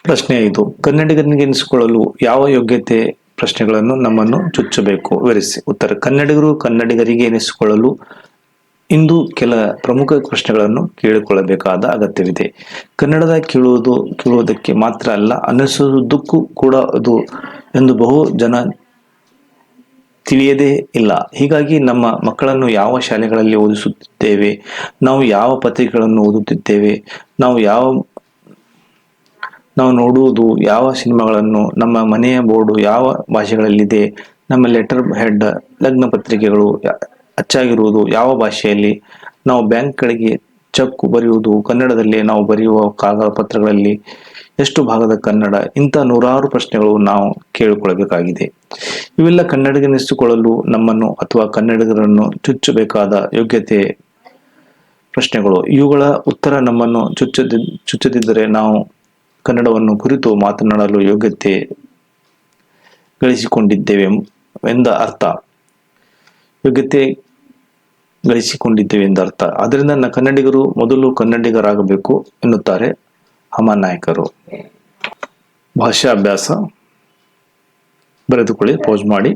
ಪ್ರಶ್ನೆ 5. ಕನ್ನಡಿಗನಿಗೆನಿಸಿಕೊಳ್ಳಲು ಯಾವ ಯೋಗ್ಯತೆ ಪ್ರಶ್ನೆಗಳನ್ನು ನಮ್ಮನ್ನು ಚುಚ್ಚಬೇಕು? ವಿವರಿಸಿ. ಉತ್ತರ: ಕನ್ನಡಿಗರು ಕನ್ನಡಿಗರಿಗೆ ಎನಿಸಿಕೊಳ್ಳಲು ಇಂದು ಕೆಲ ಪ್ರಮುಖ ಪ್ರಶ್ನೆಗಳನ್ನು ಕೇಳಿಕೊಳ್ಳಬೇಕಾದ ಅಗತ್ಯವಿದೆ. ಕನ್ನಡದ ಕೇಳುವುದಕ್ಕೆ ಮಾತ್ರ ಅಲ್ಲ, ಅನುಸರಿಸುವುದಕ್ಕೂ ಕೂಡ ಅದು ಎಂದು ಬಹು ಜನ ತಿಳಿಯದೇ ಇಲ್ಲ. ಹೀಗಾಗಿ ನಮ್ಮ ಮಕ್ಕಳನ್ನು ಯಾವ ಶಾಲೆಗಳಲ್ಲಿ ಓದಿಸುತ್ತಿದ್ದೇವೆ, ನಾವು ಯಾವ ಪತ್ರಿಕೆಗಳನ್ನು ಓದುತ್ತಿದ್ದೇವೆ, ನಾವು ನೋಡುವುದು ಯಾವ ಸಿನಿಮಾಗಳನ್ನು, ನಮ್ಮ ಮನೆಯ ಬೋರ್ಡು ಯಾವ ಭಾಷೆಗಳಲ್ಲಿದೆ, ನಮ್ಮ ಲೆಟರ್ ಹೆಡ್ ಲಗ್ನ ಪತ್ರಿಕೆಗಳು ಅಚ್ಚಾಗಿರುವುದು ಯಾವ ಭಾಷೆಯಲ್ಲಿ, ನಾವು ಬ್ಯಾಂಕ್ಗಳಿಗೆ ಚೆಕ್ ಬರೆಯುವುದು ಕನ್ನಡದಲ್ಲಿ, ನಾವು ಬರೆಯುವ ಕಾಗದ ಪತ್ರಗಳಲ್ಲಿ ಎಷ್ಟು ಭಾಗದ ಕನ್ನಡ, ಇಂಥ ನೂರಾರು ಪ್ರಶ್ನೆಗಳು ನಾವು ಕೇಳಿಕೊಳ್ಳಬೇಕಾಗಿದೆ. ಇವೆಲ್ಲ ಕನ್ನಡಿಗನೆನಿಸಿಕೊಳ್ಳಲು ನಮ್ಮನ್ನು ಅಥವಾ ಕನ್ನಡಿಗರನ್ನು ಚುಚ್ಚಬೇಕಾದ ಯೋಗ್ಯತೆ ಪ್ರಶ್ನೆಗಳು. ಇವುಗಳ ಉತ್ತರ ನಮ್ಮನ್ನು ಚುಚ್ಚದಿದ್ದರೆ ನಾವು ಕನ್ನಡವನ್ನು ಕುರಿತು ಮಾತನಾಡಲು ಯೋಗ್ಯತೆ ಗಳಿಸಿಕೊಂಡಿದ್ದೇವೆ ಎಂದ ಅರ್ಥ. ಆದ್ದರಿಂದ ಕನ್ನಡಿಗರು ಮೊದಲು ಕನ್ನಡಿಗರಾಗಬೇಕು ಎನ್ನುತ್ತಾರೆ ಹಮಾನಾಯ್ಕರು. ಭಾಷಾ ಅಭ್ಯಾಸ ಬರೆದುಕೊಳ್ಳಿ, ಪೌಸ್ ಮಾಡಿ.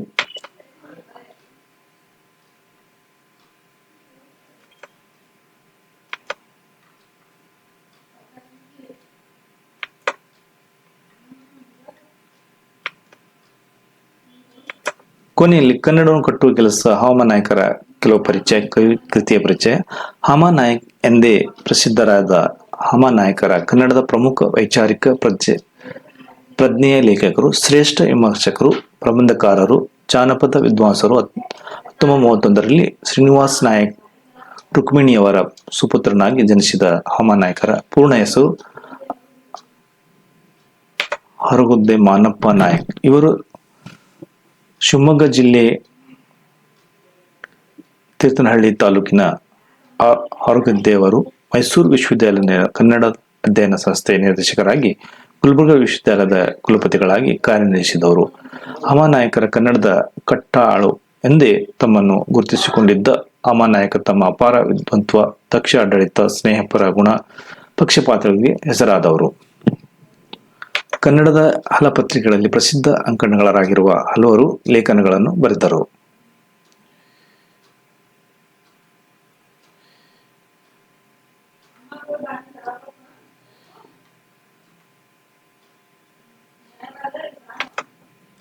ಕೊನೆಯಲ್ಲಿ ಕನ್ನಡವನ್ನು ಕಟ್ಟುವ ಕೆಲಸ. ಹಮಾನಾಯ್ಕರ ಕೆಲವು ಪರಿಚಯ, ಕೃತಿಯ ಪರಿಚಯ. ಹಮಾನಾಯ್ಕ್ ಎಂದೇ ಪ್ರಸಿದ್ಧರಾದ ಹಮಾನಾಯ್ಕರ ಕನ್ನಡದ ಪ್ರಮುಖ ವೈಚಾರಿಕ ಪ್ರಜ್ಞೆಯ ಲೇಖಕರು, ಶ್ರೇಷ್ಠ ವಿಮರ್ಶಕರು, ಪ್ರಬಂಧಕಾರರು, ಜಾನಪದ ವಿದ್ವಾಂಸರು. 1931ರಲ್ಲಿ ಶ್ರೀನಿವಾಸ ನಾಯಕ್ ರುಕ್ಮಿಣಿಯವರ ಸುಪುತ್ರನಾಗಿ ಜನಿಸಿದ ಹಮಾನಾಯ್ಕರ ಪೂರ್ಣ ಹೆಸರು ಹರಗುದ್ದೆ ಮಾನಪ್ಪ ನಾಯಕ್. ಇವರು ಶಿವಮೊಗ್ಗ ಜಿಲ್ಲೆ ತೀರ್ಥನಹಳ್ಳಿ ತಾಲೂಕಿನ ಹರಗುದ್ದೆಯವರು. ಮೈಸೂರು ವಿಶ್ವವಿದ್ಯಾಲಯದ ಕನ್ನಡ ಅಧ್ಯಯನ ಸಂಸ್ಥೆಯ ನಿರ್ದೇಶಕರಾಗಿ, ಗುಲ್ಬರ್ಗಾ ವಿಶ್ವವಿದ್ಯಾಲಯದ ಕುಲಪತಿಗಳಾಗಿ ಕಾರ್ಯನಿರ್ವಹಿಸಿದವರು. ಹಮಾನಾಯ್ಕರ ಕನ್ನಡದ ಕಟ್ಟಾಳು ಎಂದೇ ತಮ್ಮನ್ನು ಗುರುತಿಸಿಕೊಂಡಿದ್ದ ಹಮಾನಾಯ್ಕ ತಮ್ಮ ಅಪಾರ ವಿದ್ವತ್ತ್ವ, ದಕ್ಷ ಆಡಳಿತ, ಸ್ನೇಹಪರ ಗುಣ, ಪಕ್ಷಪಾತಗಳಿಗೆ ಹೆಸರಾದವರು. ಕನ್ನಡದ ಹಲ ಪತ್ರಿಕೆಗಳಲ್ಲಿ ಪ್ರಸಿದ್ಧ ಅಂಕಣಕಾರರಾಗಿರುವ ಹಲವಾರು ಲೇಖನಗಳನ್ನು ಬರೆದರು.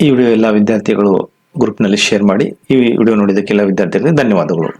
ಈ ವಿಡಿಯೋ ಎಲ್ಲ ವಿದ್ಯಾರ್ಥಿಗಳು ಗ್ರೂಪ್ನಲ್ಲಿ ಶೇರ್ ಮಾಡಿ. ಈ ವಿಡಿಯೋ ನೋಡಿದ್ದಕ್ಕೆ ಎಲ್ಲ ವಿದ್ಯಾರ್ಥಿಗಳಿಗೆ ಧನ್ಯವಾದಗಳು.